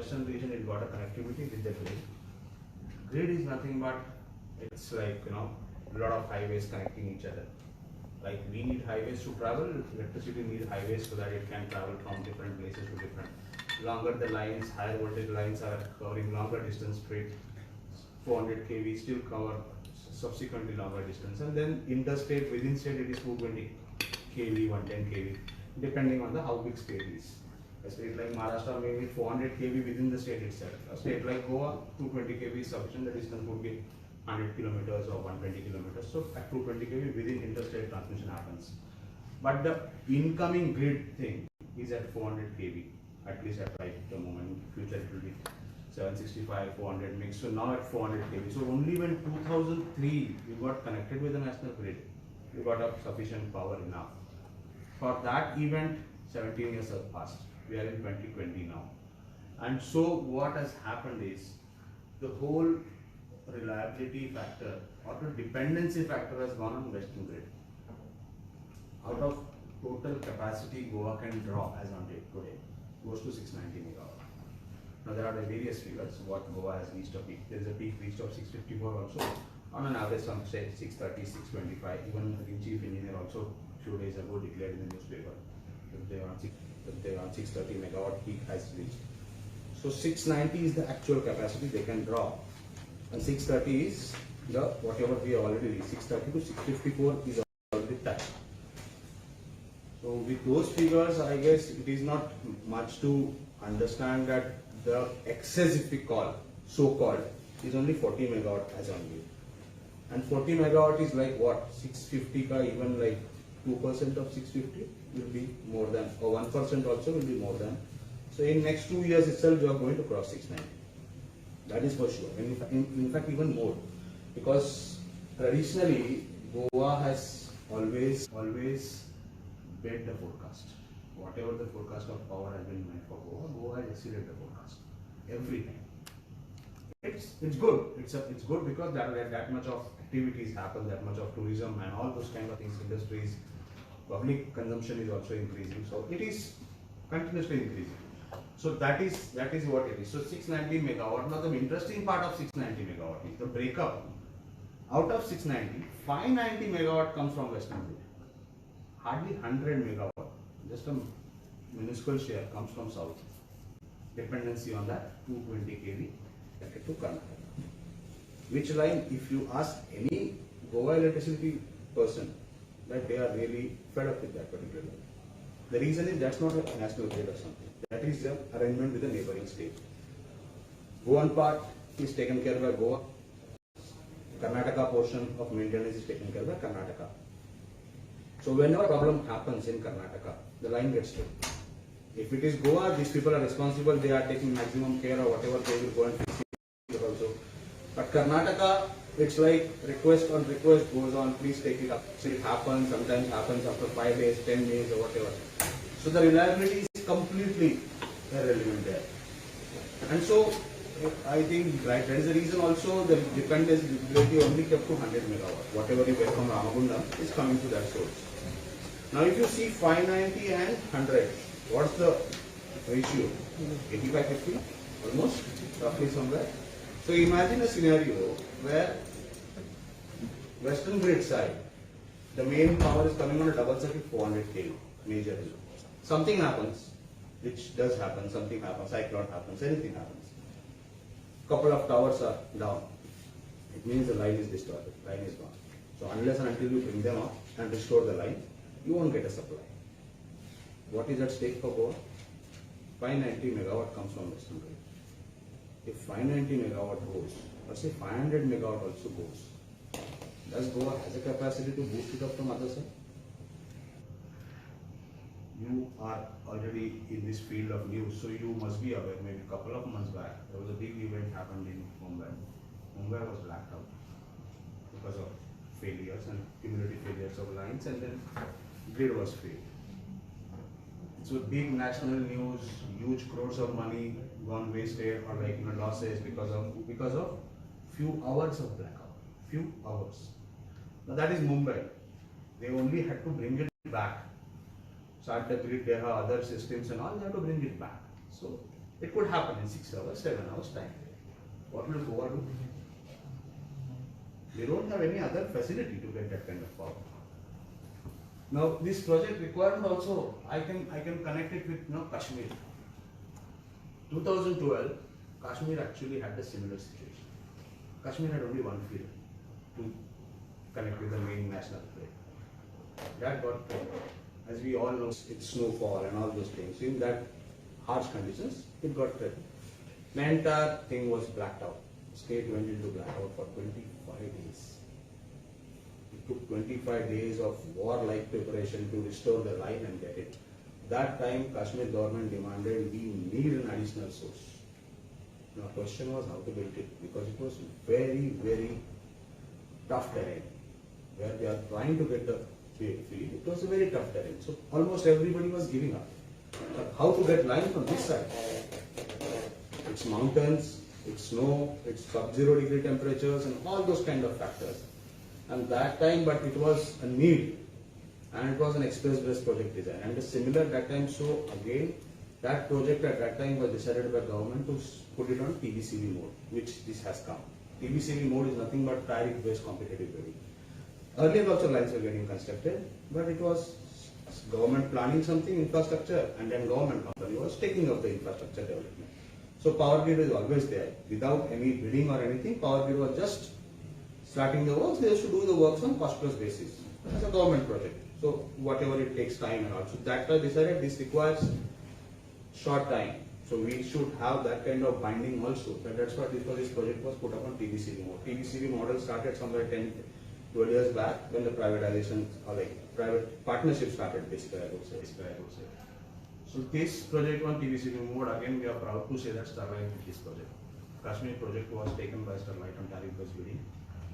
western region, it got a connectivity with the grid. Grid is nothing but, it's like, a lot of highways connecting each other. Like we need highways to travel, electricity needs highways so that it can travel from different places to different. Longer the lines, higher voltage lines are covering longer distance straight. 400 kV still cover subsequently longer distance, and then interstate, within state it is 220 kV, 110 kV, depending on the how big state is. A state like Maharashtra may be 400 kV within the state itself. A state like Goa, 220 kV is sufficient. The distance would be 100 kilometers or 120 kilometers. So at 220 kV within interstate transmission happens. But the incoming grid thing is at 400 kV, at least at right the moment. In future it will be 765, 400 mix. So now at 400 kV. So only when 2003 we got connected with the national grid, we got a sufficient power enough. For that event, 17 years have passed. We are in 2020 now. And so what has happened is the whole reliability factor or the dependency factor has gone on western grid. Out of total capacity Goa can draw as on date today goes to 690 megawatt. Now there are the various figures what Goa has reached a peak. There is a peak reached of 654 also. On an average, some say 630, 625. Even the chief engineer also few days ago declared in the newspaper that they are 630 megawatt peak has reached. So 690 is the actual capacity they can draw, and 630 is the whatever we have already reached. 630 to 654 is already touched. So with those figures, I guess it is not much to understand that the excess, if we call, so-called, is only 40 megawatt as on date. And 40 megawatt is like what? 650 ka, even like 2% of 650 will be more than, or 1% also will be more than. So in next 2 years itself, we are going to cross 690. That is for sure. And in fact, even more. Because traditionally, Goa has always bet the forecast. Whatever the forecast of power has been meant for Goa, Goa has exceeded the forecast every time. It's good. It's good because that much of activities happen, that much of tourism and all those kind of things, industries, public consumption is also increasing. So it is continuously increasing. So that is what it is. So 690 megawatt. Now the interesting part of 690 megawatt is the breakup. Out of 690, 590 megawatt comes from western grid. Hardly 100 megawatt, just a minuscule share comes from south. Dependency on that 220 kV to Karnataka. Which line, if you ask any Goa electricity person, that they are really fed up with that particular line. The reason is that's not a national grid or something. That is the arrangement with the neighboring state. Goan part is taken care by Goa. Karnataka portion of maintenance is taken care by Karnataka. So whenever a problem happens in Karnataka, the line gets stripped. If it is Goa, these people are responsible, they are taking maximum care or whatever, they will go and fix it also. But Karnataka, it's like request on request goes on, please take it up. So it happens, sometimes happens after 5 days, 10 days or whatever. So the reliability is completely irrelevant there. And so I think that is the reason also the dependency only kept to 100 megawatt. Whatever you get from Ramagundam is coming to that source. Now if you see 590 and 100, what's the ratio? 85-50, almost, roughly somewhere. So imagine a scenario where western grid side, the main power is coming on a double circuit 400 kV, majorly. Something happens, which does happen, something happens, cyclone happens, anything happens. Couple of towers are down. It means the line is distorted, line is gone. So unless and until you bring them up and restore the line, you won't get a supply. What is at stake for Goa? 590 megawatt comes from western grid. If 590 megawatt goes, or say 500 megawatt also goes, does Goa has a capacity to boost it up from other side? You are already in this field of news, so you must be aware, maybe a couple of months back, there was a big event happened in Mumbai. Mumbai was blacked out because of failures and cumulative failures of lines, and then grid was failed. So big national news, huge crores of money gone wasted or like losses because of few hours of blackout, few hours. Now that is Mumbai. They only had to bring it back. Start the grid, they have other systems and all, they have to bring it back. So It could happen in 6 hours, 7 hours time. What will Goa do? They don't have any other facility to get that kind of power. Now this project requirement also, I can connect it with Kashmir. 2012, Kashmir actually had a similar situation. Kashmir had only one field to connect with the main national grid. That got failed. As we all know, it's snowfall and all those things. In that harsh conditions, it got failed. The entire thing was blacked out. State went into blackout for 25 days. It took 25 days of war-like preparation to restore the line and get it. That time, Kashmir government demanded we need an additional source. Now, the question was how to build it, because it was very, very tough terrain. Where they are trying to get the field, it was a very tough terrain. So almost everybody was giving up. But how to get line from this side? It's mountains, it's snow, it's sub-zero degree temperatures and all those kind of factors. And that time, but it was a need. And it was an express-based project design. And it's similar that time, so again, that project at that time was decided by government to put it on TBCB mode, which this has come. TBCB mode is nothing but tariff-based competitive bidding. Earlier also lines were getting constructed, but it was government planning something, infrastructure, and then government company was taking up the infrastructure development. So Power Grid is always there. Without any bidding or anything, Power Grid was just starting the works. They used to do the works on cost-plus basis as a government project. So whatever it takes time and also that was decided this requires short time. So we should have that kind of binding also. That's why this project was put up on TBCB mode. TBCB model started somewhere 10, 12 years back when the privatization or like private partnership started basically I would say. So this project on TBCB mode, again we are proud to say that Sterlite with this project. Kashmir project was taken by Sterlite on tariff-based bidding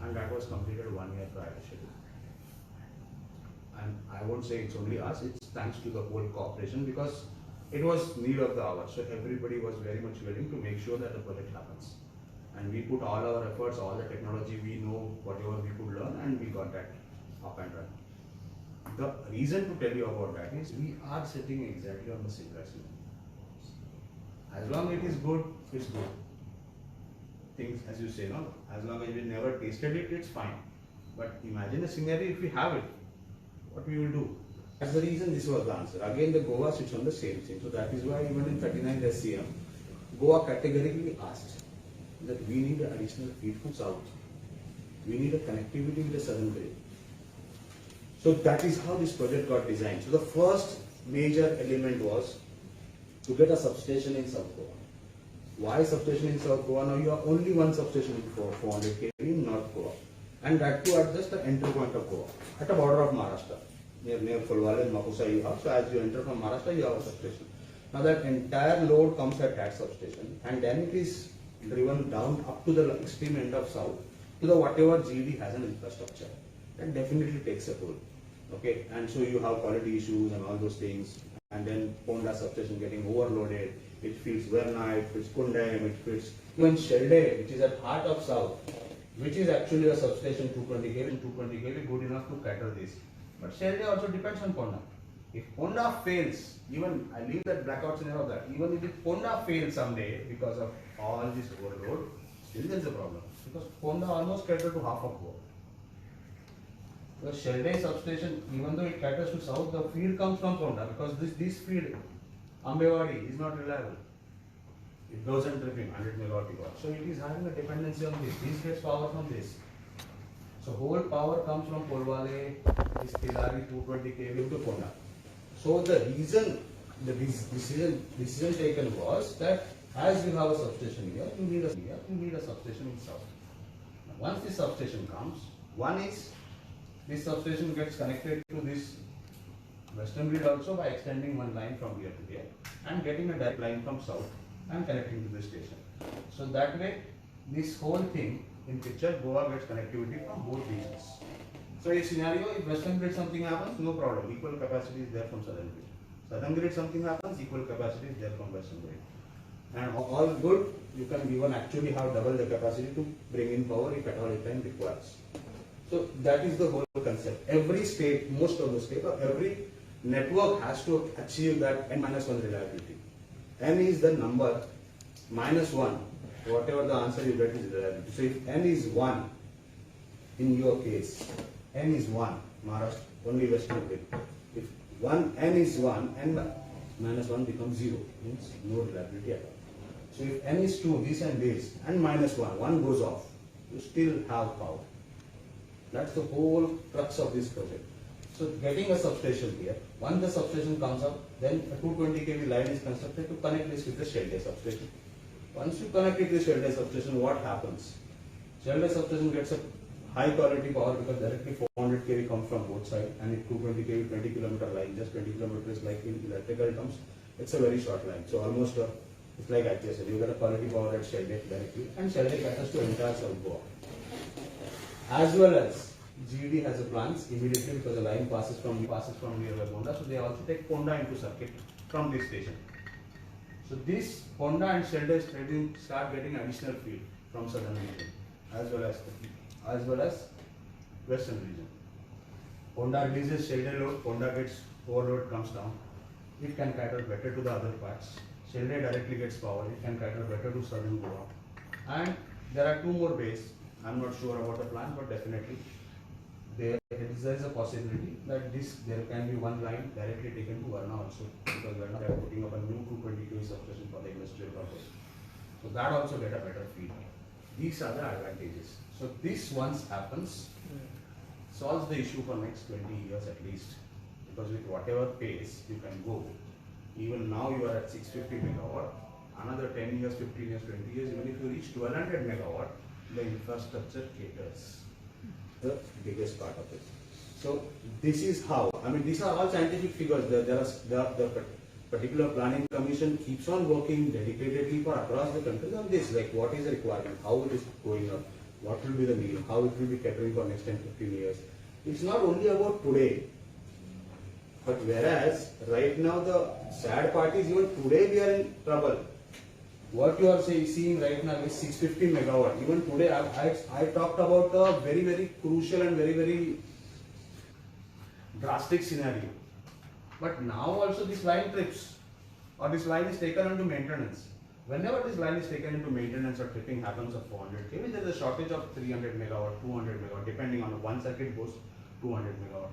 and that was completed 1 year prior to schedule. And I won't say it's only us, it's thanks to the whole cooperation because it was need of the hour. So everybody was very much willing to make sure that the project happens. And we put all our efforts, all the technology we know, whatever we could learn, and we got that up and running. The reason to tell you about that is we are sitting exactly on the same recipe. As long as it is good, it's good. Things, as you say, no? As long as we never tasted it, it's fine. But imagine a scenario if we have it, what we will do? That's the reason this was the answer. Again, the Goa sits on the same thing. So that is why even in 39 SCM, Goa categorically asked that we need an additional feed from south. We need a connectivity with the southern grid. So that is how this project got designed. So the first major element was to get a substation in South Goa. Why substation in South Goa? Now you have only one substation in 400 kV in North Goa. And that too at just the entry point of Goa, at the border of Maharashtra. Near Pulwale and Mapusa you have. So as you enter from Maharashtra, you have a substation. Now that entire load comes at that substation and then it is driven down up to the extreme end of south to the whatever GD has an infrastructure. That definitely takes a toll. Okay, and so you have quality issues and all those things. And then Ponda substation getting overloaded. It feeds Verna, it feeds Kundam, it feeds even Shelde, which is at heart of south, which is actually a substation 220 kV. 220 kV good enough to cater this. But Shelde also depends on Ponda. If Ponda fails, even I leave that blackout scenario of that, even if Ponda fails someday because of all this overload, still there is a problem. Because Ponda almost caters to half of Goa. The Shelde substation, even though it caters to south, the feed comes from Ponda because this feed, Ambewadi, is not reliable. It goes and tripping 100 megawatt. So it is having a dependency on this. This gets power from this. So whole power comes from Pulwale, this Tilari 220 kV to Ponda. So the reason the decision taken was that as you have a substation here, you need a substation in south. Now, once this substation comes, one is this substation gets connected to this western grid also by extending one line from here to here and getting a direct line from south and connecting to this station. So that way, this whole thing in picture, Goa gets connectivity from both regions. So in scenario, if western grid something happens, no problem. Equal capacity is there from southern grid. Southern grid something happens, equal capacity is there from western grid. And all good, you can even actually have double the capacity to bring in power if at all it time requires. So that is the whole concept. Every state, most of the state, or every network has to achieve that N-1 reliability. N is the number minus 1, whatever the answer you get is reliability. So if n is 1, in your case, n is 1, Maharashtra, only Western Cape. If n is 1, n minus 1 becomes 0, means no reliability at all. So if n is 2, this and this, and minus 1 goes off, you still have power. That's the whole crux of this project. So getting a substation here, once the substation comes up, then a 220 kV line is constructed to connect this with the Shelday substation. Once you connect it with the Shelday substation, what happens? Shelday substation gets a high quality power because directly 400 kV comes from both sides, and if 220 kV 20 kilometer line, just 20 kilometers like in electrical terms, it's a very short line. So almost it's like adjacent. You get a quality power at Shelday directly, and Shelday caters to entire South Goa. As well as GED has a plans immediately because the line passes from nearby Ponda, so they also take Ponda into circuit from this station. So this Ponda and Shelday start getting additional feed from southern region as well as western region. Ponda releases Shelday load, Ponda gets overload, comes down. It can cater better to the other parts. Shelday directly gets power, it can cater better to southern Goa. And there are two more bays. I'm not sure about the plan, but definitely there is a possibility that there can be one line directly taken to Varna also, because Varna they are putting up a new 220 kV substation for the industrial purpose. So that also get a better feed. These are the advantages. So this once happens, solves the issue for next 20 years at least, because with whatever pace you can go, even now you are at 650 megawatt, another 10 years, 15 years, 20 years, even if you reach 1200 megawatt, the infrastructure caters the biggest part of it. So this is how, I mean, these are all scientific figures. The particular planning commission keeps on working dedicatedly for across the country on this, like what is the requirement, how it is going up, what will be the need, how it will be catering for next 10, 15 years. It's not only about today, but whereas right now the sad part is even today we are in trouble. What you are seeing right now is 650 megawatt. Even today, I talked about a very, very crucial and very, very drastic scenario. But now also this line trips, or this line is taken into maintenance. Whenever this line is taken into maintenance or tripping happens of 400 kV, there is a shortage of 300 megawatt, 200 megawatt, depending on one circuit goes 200 megawatt.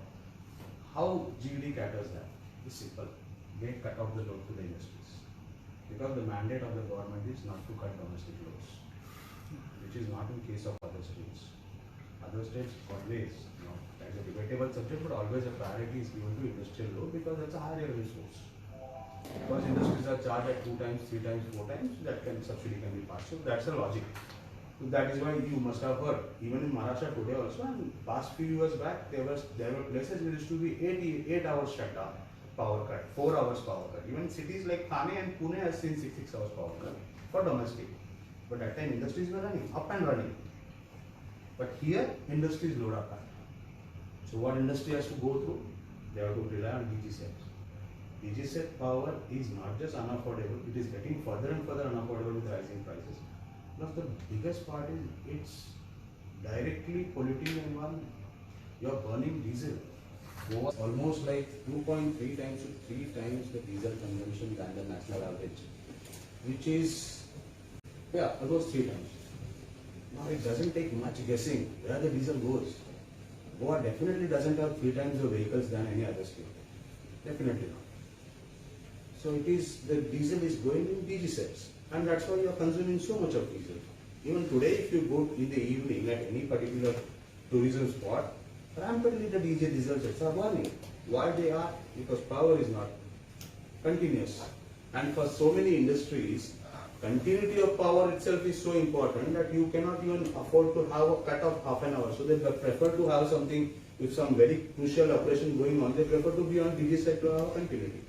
How GED caters that? It's simple. They cut off the load to the industries. Because the mandate of the government is not to cut domestic loads, which is not in case of other states. Other states always, that's a debatable subject, but always a priority is given to industrial load because that's a higher revenue source. Because industries are charged at 2 times, 3 times, 4 times, that subsidy can be passed. So that's the logic. So that is why you must have heard, even in Maharashtra today also, and last few years back, there were places where used to be 8 hours shutdown. Power cut, 4 hours power cut. Even cities like Thane and Pune has seen 6 hours power cut for domestic. But at that time industries were running, up and running. But here industries load up. So what industry has to go through? They have to rely on DG sets. DG set power is not just unaffordable, it is getting further and further unaffordable with rising prices. Plus the biggest part is it's directly polluting the environment. You are burning diesel. Almost like 2.3 times to 3 times the diesel consumption than the national average, which is, almost 3 times. Now it doesn't take much guessing where the diesel goes. Goa definitely doesn't have 3 times the vehicles than any other state. Definitely not. So it is, the diesel is going in DG sets, and that's why you are consuming so much of diesel. Even today, if you go in the evening at any particular tourism spot, rampantly the diesel sets are burning. Why they are? Because power is not continuous. And for so many industries, continuity of power itself is so important that you cannot even afford to have a cut of half an hour. So they prefer to have something with some very crucial operation going on. They prefer to be on DG set to have continuity.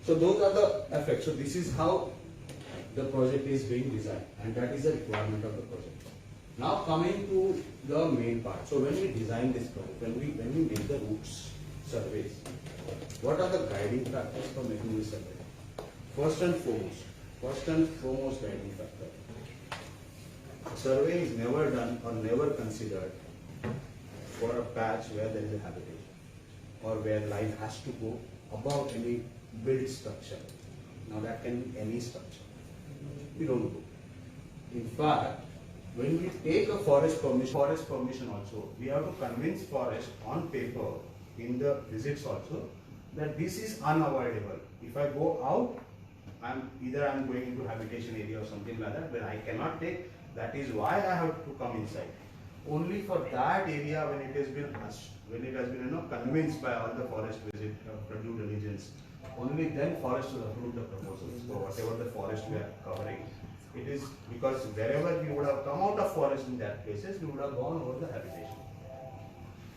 So those are the effects. So this is how the project is being designed, and that is the requirement of the project. Now coming to the main part. So when we design this project, when we make the routes surveys, what are the guiding factors for making this survey? First and foremost guiding factor. A survey is never done or never considered for a patch where there is a habitation or where line has to go above any built structure. Now that can be any structure. we don't go. In fact, when we take a forest permission also, we have to convince forest on paper in the visits also that this is unavoidable. If I go out, I'm going into habitation area or something like that, where I cannot take. That is why I have to come inside. Only for that area, when it has been convinced by all the forest visit due diligence, only then forest will approve the proposals. So whatever the forest we are covering, it is because wherever we would have come out of forest in that places, we would have gone over the habitation.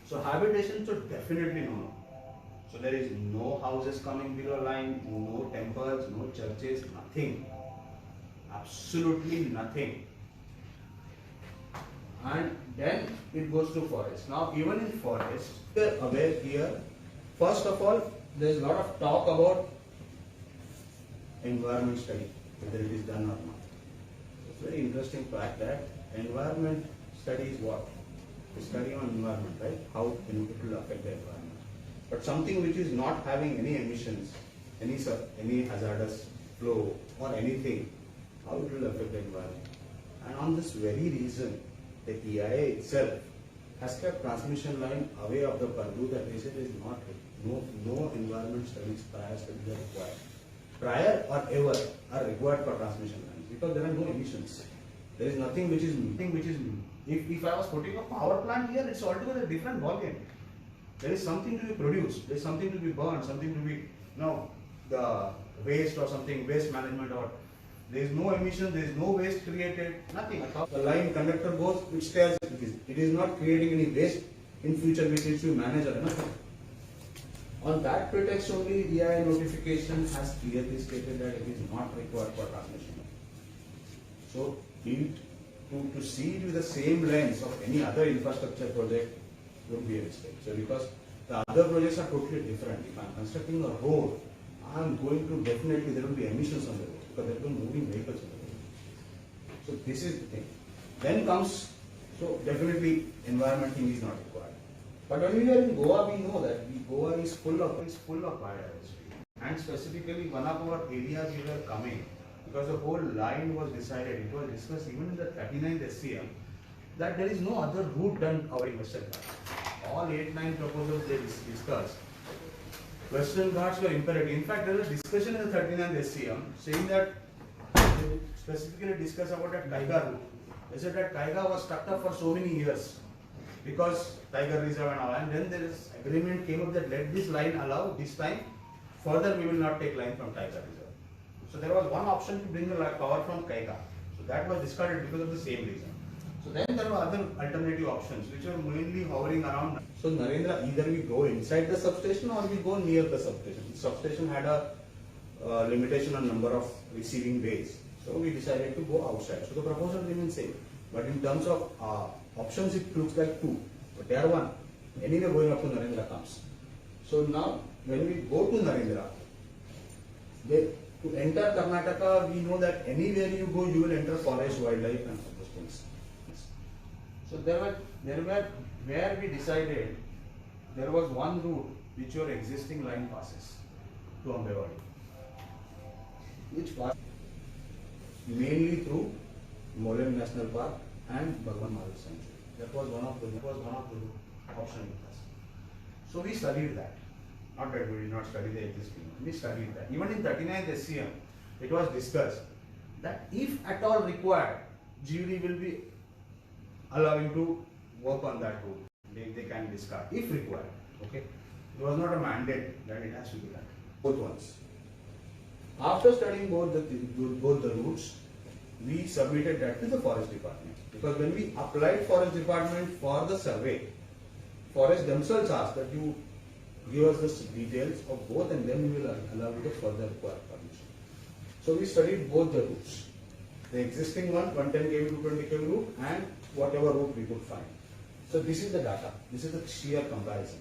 So habitation, so definitely no. So there is no houses coming below line, no temples, no churches, nothing. Absolutely nothing. And then it goes to forest. Now even in forest, we are aware here, first of all, there is a lot of talk about environment study, whether it is done or not. It's very interesting fact that environment study is what? The study on environment, right? How it will affect the environment. But something which is not having any emissions, any hazardous flow or anything, how it will affect the environment. And on this very reason, the EIA itself has kept transmission line away of the purview that they said is not no environment studies prior studies are required. Prior or ever are required for transmission lines because there are no emissions. There is nothing which is if I was putting a power plant here, it's altogether a different ballgame. There is something to be produced, there is something to be burned, something to be the waste or something, waste management, or there is no emission, there is no waste created, nothing. The line conductor goes, it stays, it is not creating any waste in future which needs to be managed or nothing. On that pretext only, EIA notification has clearly stated that it is not required for transmission. So, to see it with the same lens of any other infrastructure project would be a mistake. So, because the other projects are totally different. If I am constructing a road, I am going to definitely, there will be emissions on the road because there will be moving vehicles on the road. So, this is the thing. Then comes, so definitely environment thing is not required. But when we are in Goa, we know that Goa is full of biodiversity. And specifically, one of our areas we were coming, because the whole line was decided, it was discussed even in the 39th SCM, that there is no other route than our Western Ghats. All 8-9 proposals they discussed. Western Ghats were imperative. In fact, there was a discussion in the 39th SCM saying that they specifically discussed about a Kaiga route. They said that Kaiga was stuck up for so many years because Tiger Reserve and all, and then there is agreement came up that let this line allow this time, further we will not take line from Tiger Reserve. So there was one option to bring the power from Kaiga. So that was discarded because of the same reason. So then there were other alternative options which were mainly hovering around. So Narendra, either we go inside the substation or we go near the substation. The substation had a limitation on number of receiving bays. So we decided to go outside. So the proposal remains same. But in terms of options, it looks like two. But there are one. Anyway, going up to Narendra comes. So now, when we go to Narendra, to enter Karnataka, we know that anywhere you go, you will enter forest, wildlife, and all those things. So there were where we decided there was one route which your existing line passes to Ambewadi, which passes mainly through Mollem National Park and Bhagwan Maharaj Sanctuary. That was one of the options with us. So we studied that. Not that we did not study the existing one. We studied that. Even in 39th SCM, it was discussed that if at all required, GUD will be allowing to work on that route. They can discard if required. Okay. It was not a mandate that it has to be done. Both ones. After studying both the routes, we submitted that to the forest department. Because when we applied forest department for the survey, forest themselves asked that you give us the details of both and then we will allow you to further require permission. So we studied both the routes. The existing one, 110 kV, 220 kV route, and whatever route we could find. So this is the data. This is the sheer comparison.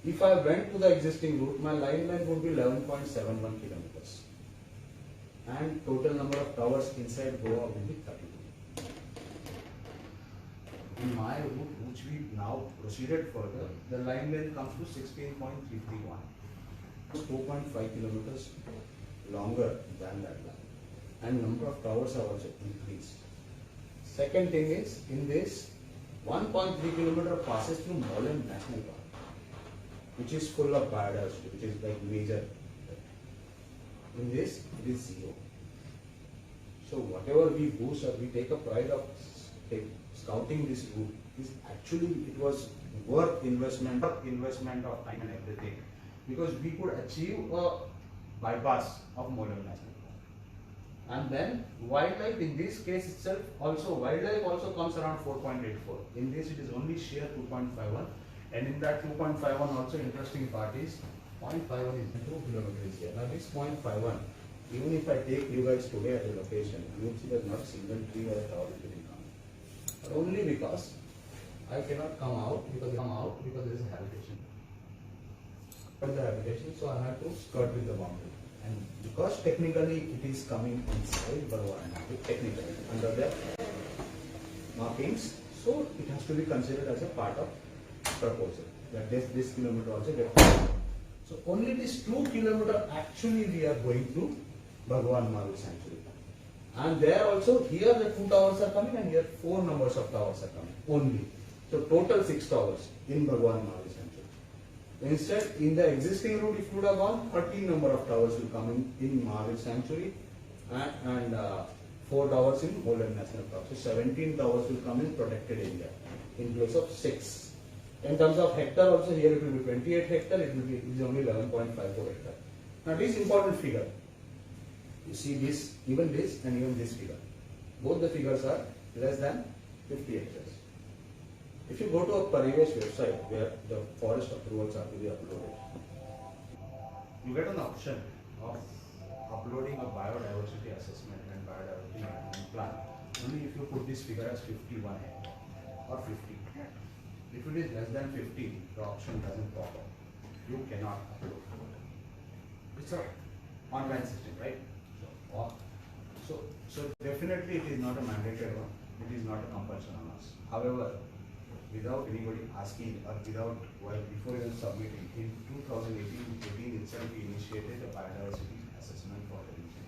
If I went to the existing route, my line length would be 11.71 kilometers. And total number of towers inside Goa will be 32. In my route, which we now proceeded further, the line length comes to 16.331. 2.5 kilometers longer than that line. and number of towers have also increased. Second thing is, in this 1.3 kilometer passes through Molan National Park, which is full of biodiversity, which is like major. In this, it is zero. So whatever we boost or we take a pride of scouting this route, is actually it was worth investment of time and everything, because we could achieve a bypass of Molan National Park. And then wildlife in this case itself also, wildlife also comes around 4.84. In this it is only sheer 2.51, and in that 2.51 also interesting part is 0.51 is 2 kilometers here. Now this 0.51, even if I take you guys today at a location, you will see there's not a single tree or a tower that will come. But only because I cannot come out because there is a habitation. But the habitation, so I have to skirt with the boundary. And because technically it is coming inside Barwan, technically under the markings, so it has to be considered as a part of proposal. That this kilometer also gets. So only this 2 kilometer actually we are going to Bhagwan Mahaवीर Sanctuary. And there also, here the 2 towers are coming and here 4 numbers of towers are coming only. So total 6 towers in Bhagwan Mahaवीर Sanctuary. Instead, in the existing route, if you would have gone, 13 number of towers will come in Mahaवीर Sanctuary and 4 towers in Molan National Park. So 17 towers will come in protected area in place of 6. In terms of hectare also, here it will be 28 hectare, it is only 11.54 hectare. Now this important figure, you see this, even this and even this figure. Both the figures are less than 50 hectares. If you go to a Parivesh website where the forest approvals are to be uploaded, you get an option of uploading a biodiversity assessment and biodiversity management plan only if you put this figure as 51 hectare or 50. If it is less than 50, the option doesn't pop up. You cannot upload. It's an online system, right? So definitely it is not a mandatory one. It is not a compulsion on us. However, without anybody asking or before even submitting, in 2018 itself we initiated a biodiversity assessment for the region.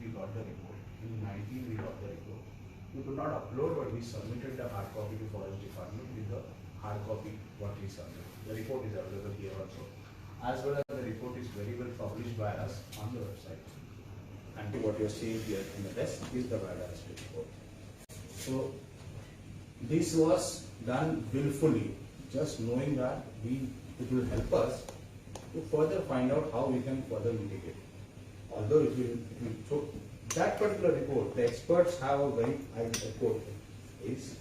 We got the report. In 19 we got the report. We could not upload, but we submitted the hard copy to Forest Department with the hard copy what we submitted. The report is available here also. As well as the report is very well published by us on the website. And what you are seeing here in the desk is the biodiversity report. So this was done willfully, just knowing that it will help us to further find out how we can further mitigate. Although it will so that particular report, the experts have a very high quote is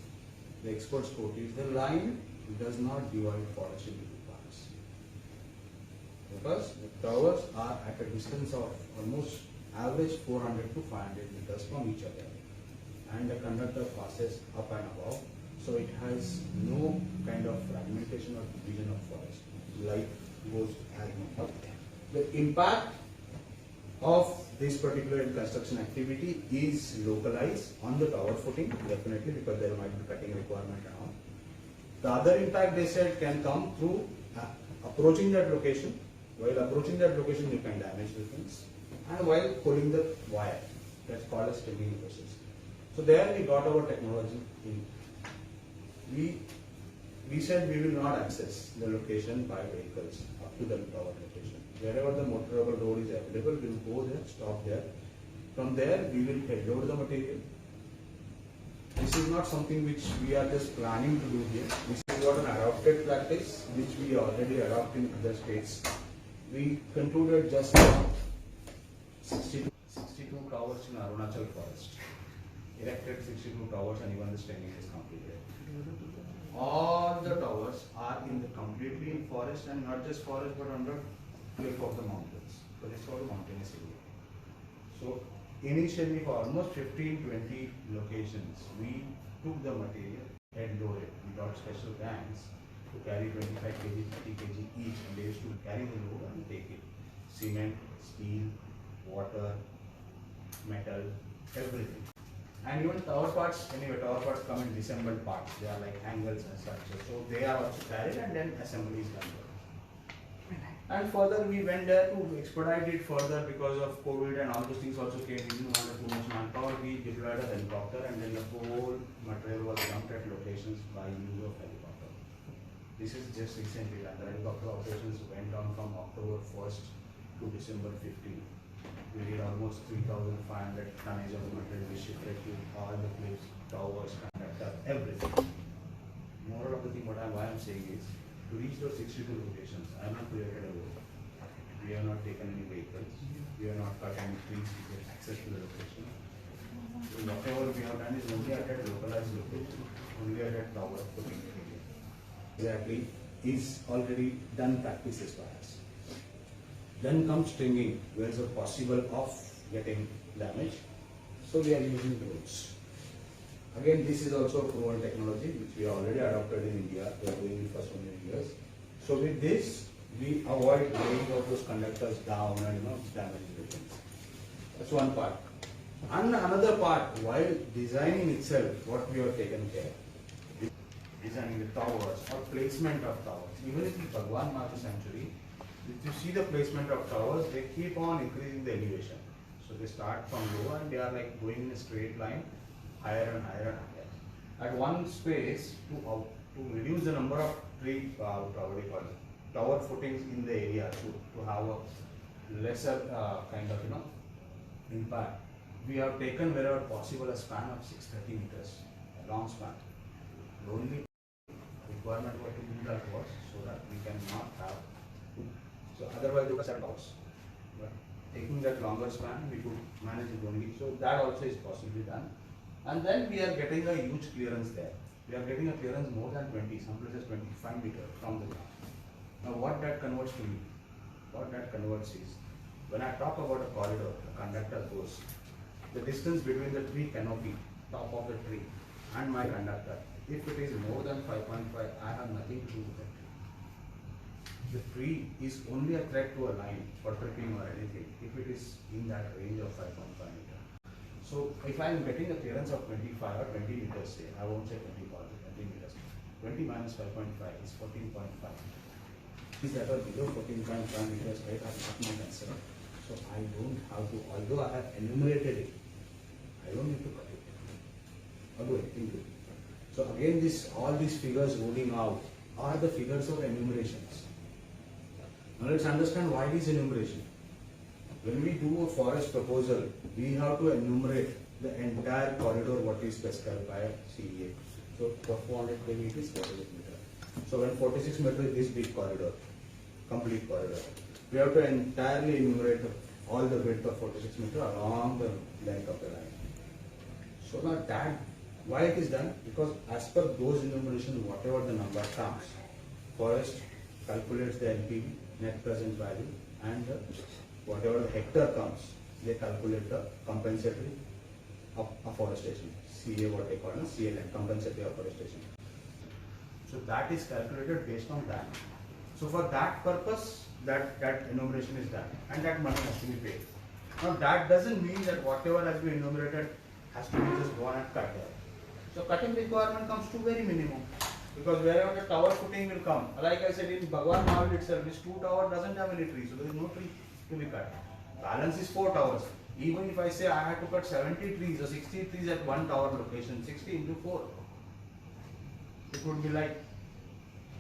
the experts quote is the line does not divide forest into two parts. Because the towers are at a distance of almost average 400 to 500 meters from each other, and the conductor passes up and above, so it has no kind of fragmentation or division of forest. Light goes as much. The impact of this particular construction activity is localized on the tower footing, definitely, because there might be cutting requirement and all. The other impact they said can come through approaching that location. While approaching that location, you can damage the things, and while pulling the wire, that's called as trimming process. So there we got our technology in. We said we will not access the location by vehicles up to the tower location. Wherever the motorable road is available, we will go there, stop there. From there, we will head load the material. This is not something which we are just planning to do here. This is what an adopted practice, which we already adopt in other states. We concluded just now 62 towers in Arunachal forest. Erected 62 towers, and even the stemming is completed. All the towers are completely in forest, and not just forest but under cliff of the mountains. So it's called a mountainous area. So initially for almost 15-20 locations, we took the material and loaded. We got special vans to carry 25 kg, 30 kg each, and they used to carry the load and take it. Cement, steel, water, metal, everything. And even tower parts, anyway, tower parts come in disassembled parts. They are like angles and structures. So they are also carried and then assembly is done. And further we went there to expedite it further because of COVID and all those things also came. We didn't want too much manpower. We deployed a helicopter and then the whole material was dumped at locations by use of helicopter. This is just recently done. The helicopter operations went on from October 1st to December 15th. We did almost 3,500 tonnage of material. We shifted to all the cliffs, towers, conductor, everything. Moral of the thing, why I'm saying is, to reach those 62 locations, I have not created a road. We have not taken any vehicles. We have not cut any trees to get access to the location. So whatever we have done is only at a localized location, only at a tower putting area. Exactly, is already done practices by us. Then comes stringing, where is a possible of getting damage. So we are using drones. Again, this is also a proven technology which we already adopted in India. We are doing it for so many years. So with this, we avoid laying of those conductors down and damaging the things. That's one part. And another part, while designing itself, what we have taken care. Designing the towers or placement of towers. Even in the Bhagwan Mahavi Sanctuary, if you see the placement of towers, they keep on increasing the elevation. So they start from low and they are like going in a straight line, higher and higher and higher. At one space, to reduce the number of tower footings in the area, to have a lesser kind of impact, we have taken wherever possible a span of 630 meters, a long span. The only requirement was to do that was so that we cannot have, so otherwise we would have 7 towers. But taking that longer span, we could manage it only. So that also is possibly done. And then we are getting a huge clearance there. We are getting a clearance more than 20, some places 25 meters from the ground. Now what that converts to me? What that converts is, when I talk about a corridor, a conductor goes, the distance between the tree canopy, top of the tree, and my conductor, if it is more than 5.5, I have nothing to do with it. The tree is only a threat to a line for tripping or anything if it is in that range of 5.5 meters. So if I am getting a clearance of 25 or 20 meters, say, I won't say 20 meters, 20 minus 5.5 is 14.5. These that are below 14.5 meters height are not my concern. So I don't have to, although I have enumerated it, I don't need to cut it. Or do anything to it. So again, all these figures rolling out are the figures of enumerations. Now let's understand why this enumeration. When we do a forest proposal, we have to enumerate the entire corridor what is specified by CEA. So for 400 km it is 46 meters. So when 46 meters is this big corridor, complete corridor, we have to entirely enumerate all the width of 46 meters along the length of the line. So now that, why it is done? Because as per those enumeration, whatever the number comes, forest calculates the NPV, net present value, and whatever the hectare comes, they calculate the compensatory afforestation. CA, what they call as CLN, compensatory afforestation. So that is calculated based on that. So for that purpose, that enumeration is done, and that money has to be paid. Now that doesn't mean that whatever has been enumerated has to be just gone and cut there. So cutting requirement comes to very minimum, because wherever the tower footing will come, like I said in Bhagwan Mahavi itself, this 2 tower doesn't have any tree, so there is no tree to be cut. Balance is 4 towers. Even if I say I had to cut 70 trees or 60 trees at one tower location, 60 into 4, it would be like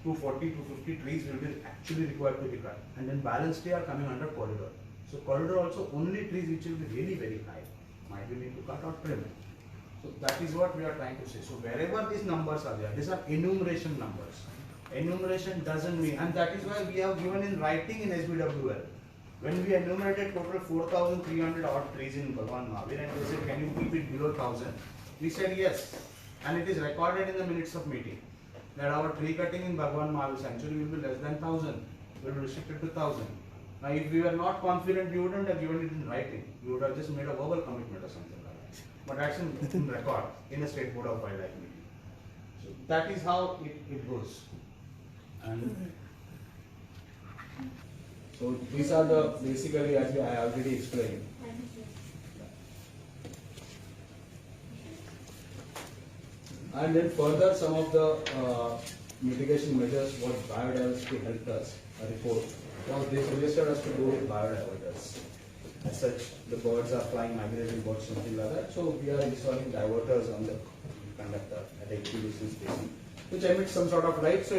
240 to 250 trees will be actually required to be cut. And then balance tree are coming under corridor. So corridor also only trees which will be really very high might be need to cut or trim. So that is what we are trying to say. So wherever these numbers are there, these are enumeration numbers. Enumeration doesn't mean, and that is why we have given in writing in SBWL. When we enumerated total 4,300 odd trees in Bhagwan Mahavi, and they said, can you keep it below 1,000? We said yes, and it is recorded in the minutes of meeting that our tree cutting in Bhagwan Mahavi Sanctuary will be less than 1,000. We will restrict it to 1,000. Now, if we were not confident, we wouldn't have given it in writing. We would have just made a verbal commitment or something like that. But that's in record in a State Board of Wildlife meeting. So that is how it goes. And so these are the basically, as I already explained. And then further some of the mitigation measures what biodiversity helped us, a report Well, they suggested us to go with biodiverters. As such, the birds are flying, migrating birds, something like that. So we are installing diverters on the conductor at 80 distance spacing, which emits some sort of light. So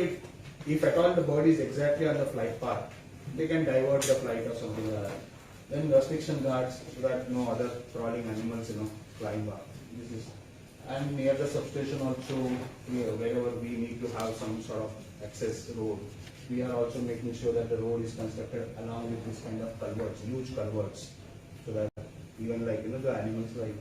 if at all the bird is exactly on the flight path, they can divert the flight or something like that. Then restriction guards so that no other crawling animals, flying by. This is, and near the substation also, wherever we need to have some sort of access road, we are also making sure that the road is constructed along with this kind of culverts, huge culverts, so that even like the animals, like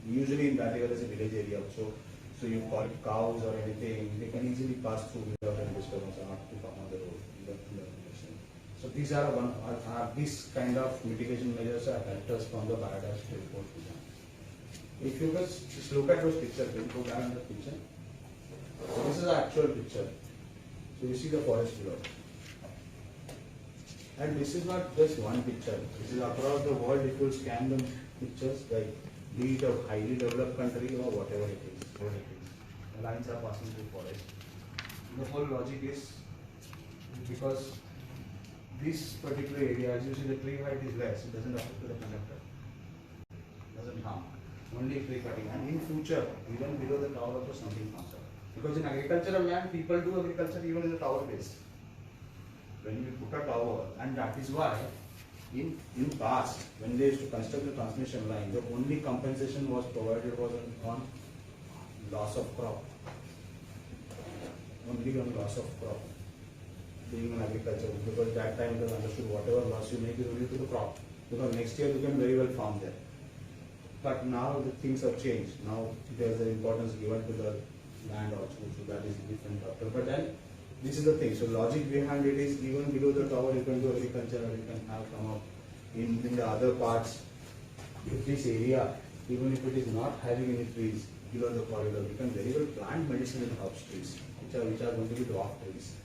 usually in that area there is a village area also, so you call it cows or anything, they can easily pass through without any disturbance or not to come on the road in the condition. So these are these kind of mitigation measures are helped us from the biodiversity report design. If you just look at those pictures, then go down the picture. So this is the actual picture. So you see the forest below. And this is not just one picture. This is across the world. If you scan the pictures, like be it a highly developed country or whatever it is, the lines are passing through forest. The whole logic is because this particular area, as you see, the tree height is less. It doesn't affect the conductor. Doesn't harm. Only tree cutting. And in future, even below the tower, also something comes up. Because in agricultural land, people do agriculture even in the tower base. When we put a tower, and that is why in past, when they used to construct the transmission line, the only compensation was provided was on loss of crop. Only on loss of crop. Being in agriculture, because that time it was understood whatever loss you make is only to the crop. Because next year you can very well farm there. But now the things have changed. Now there is an importance given to the land also, so that is different factor. But then this is the thing. So logic behind it is even below the tower you can do agriculture, or you can have come up in the other parts. If this area, even if it is not having any trees below the corridor, you can very well plant medicinal herbs trees, which are going to be dwarf trees.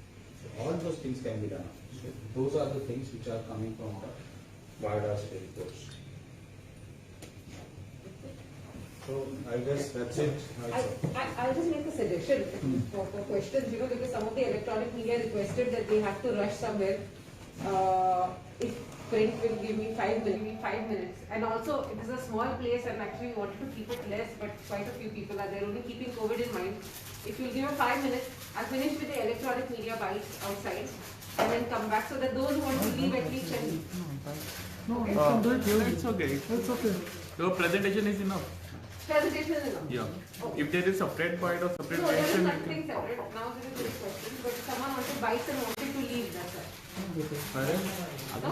So all those things can be done. So those are the things which are coming from the biodiversity reports. So I guess that's it. I'll just make a suggestion for questions, because some of the electronic media requested that they have to rush somewhere. If print will give me 5 minutes. And also, it is a small place and actually we wanted to keep it less, but quite a few people are there, only keeping COVID in mind. If you'll give me 5 minutes, I'll finish with the electronic media bites outside and then come back so that those who want to leave at least can. No, Okay. you can do it here. It's okay. It's okay. Your presentation is enough. Presentation is enough. Yeah. Okay. If there is separate bite or separate No, there is mention, you something separate. Now there is a question, but if someone wanted bites and wanted to leave, that's it. No?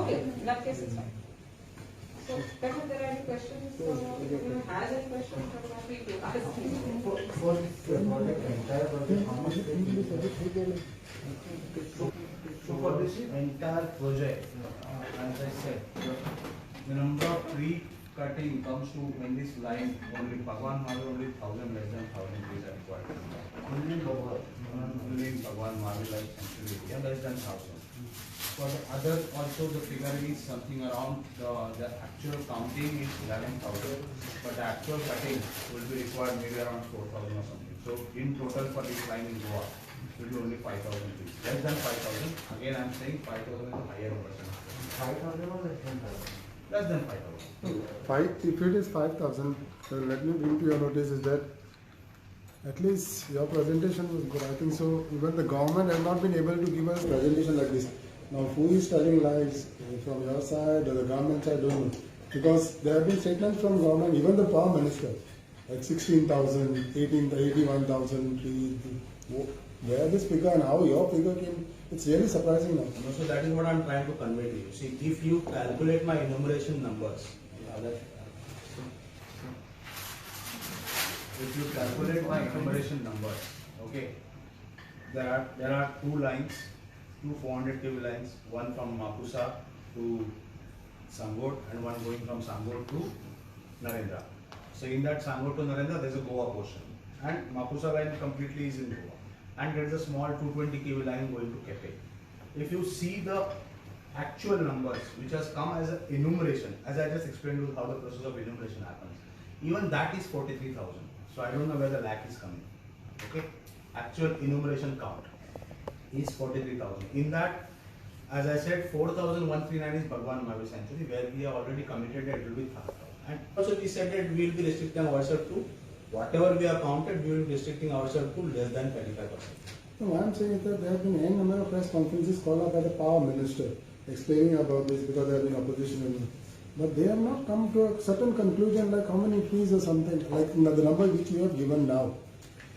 Okay, in that case it's fine. So, if there are any questions, so if anyone has any questions, I'm happy to ask. For the entire project, how much So for this entire project, as I said, the number of tree cutting comes to, in this line, only Bhagwan Mahadev, only 1,000, less than 1,000 trees are required. Only in Bhagwan Mahadev like sanctuary area, less than 1,000. For the other, also the figure is something around, the actual counting is 11,000, but the actual cutting will be required maybe around 4,000 or something. So in total for this line in Goa, it will be only 5,000 trees. Less than 5,000. Again, I am saying 5,000 is a higher percent. 5,000 or less than 5,000? Less than 5,000. If it is 5,000, so let me bring to your notice is that at least your presentation was good. I think so. Even the government has not been able to give us presentation like this. Now, who is telling lies from your side or the government side? Don't know. Because there have been statements from government, even the Prime Minister, like 16,000, 81,000. Where this figure and how your figure came, it's really surprising now. No, so that is what I am trying to convey to you. See, if you calculate my enumeration numbers, okay, there are two lines, two 400 kV lines, one from Mapusa to Sangot and one going from Sangot to Narendra. So in that Sangot to Narendra, there is a Goa portion, and Mapusa line completely is in Goa, and there is a small 220 kV line going to Kepe. If you see the actual numbers which has come as an enumeration, as I just explained to you how the process of enumeration happens, even that is 43,000. So I don't know where the lack is coming. Okay, actual enumeration count is 43,000. In that, as I said, 4,139 is Bhagwan Mahavir Sanctuary, where we have already committed that it will be 1,000. And also we said that we will be restricting ourselves to whatever we have counted, we will be restricting ourselves to less than 25%. No, what I'm saying is that there have been n number of press conferences called up by the power minister explaining about this because there have been opposition in it. But they have not come to a certain conclusion like how many trees or something, like the number which you have given now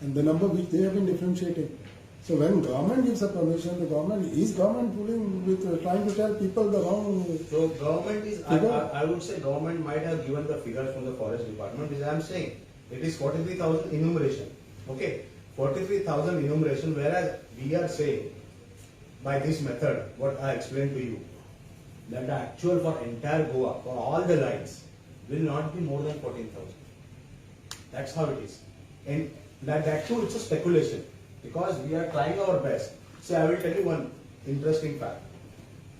and the number which they have been differentiating. So when government gives a permission, the government fooling with trying to tell people the wrong. So government is, I would say government might have given the figures from the forest department, which I am saying. It is 43,000 enumeration. Okay, 43,000 enumeration, whereas we are saying by this method, what I explained to you, that the actual for entire Goa, for all the lines, will not be more than 14,000. That's how it is. And that too, it's a speculation. Because we are trying our best. So I will tell you one interesting fact.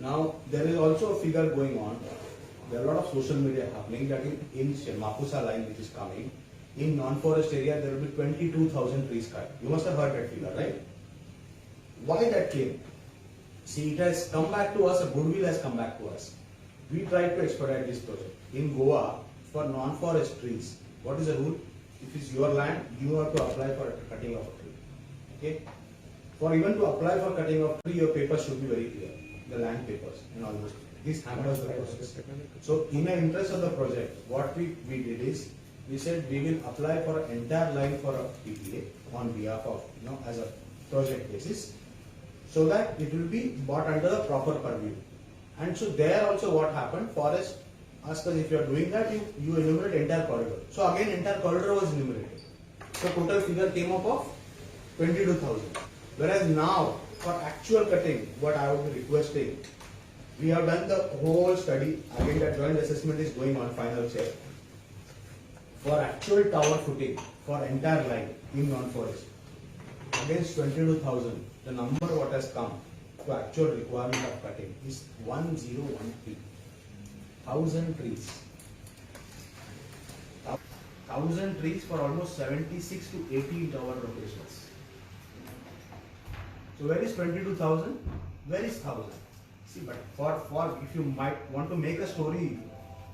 Now there is also a figure going on. There are a lot of social media happening that in Mapusa line which is coming, in non-forest area there will be 22,000 trees cut. You must have heard that figure, right? Why that came? See, it has come back to us, a goodwill has come back to us. We tried to expedite this project. In Goa, for non-forest trees, what is the rule? If it's your land, you have to apply for cutting of a tree. Okay. For even to apply for cutting of tree, your papers should be very clear. The land papers and all those things. This hampers the process. So in the interest of the project, what we did is, we said we will apply for an entire line for a PPA on behalf of, as a project basis, so that it will be brought under the proper purview. And so there also what happened, forest asked us if you are doing that, you enumerate entire corridor. So again entire corridor was enumerated. So total figure came up of 22,000. Whereas now, for actual cutting, what I would be requesting, we have done the whole study. Again, that joint assessment is going on, final check. For actual tower footing, for entire line in non-forest, against 22,000, the number what has come to actual requirement of cutting is 1013. 1,000 trees. 1,000 trees for almost 76 to 80 tower locations. So where is 22,000? Where is 1,000? See, but for if you might want to make a story,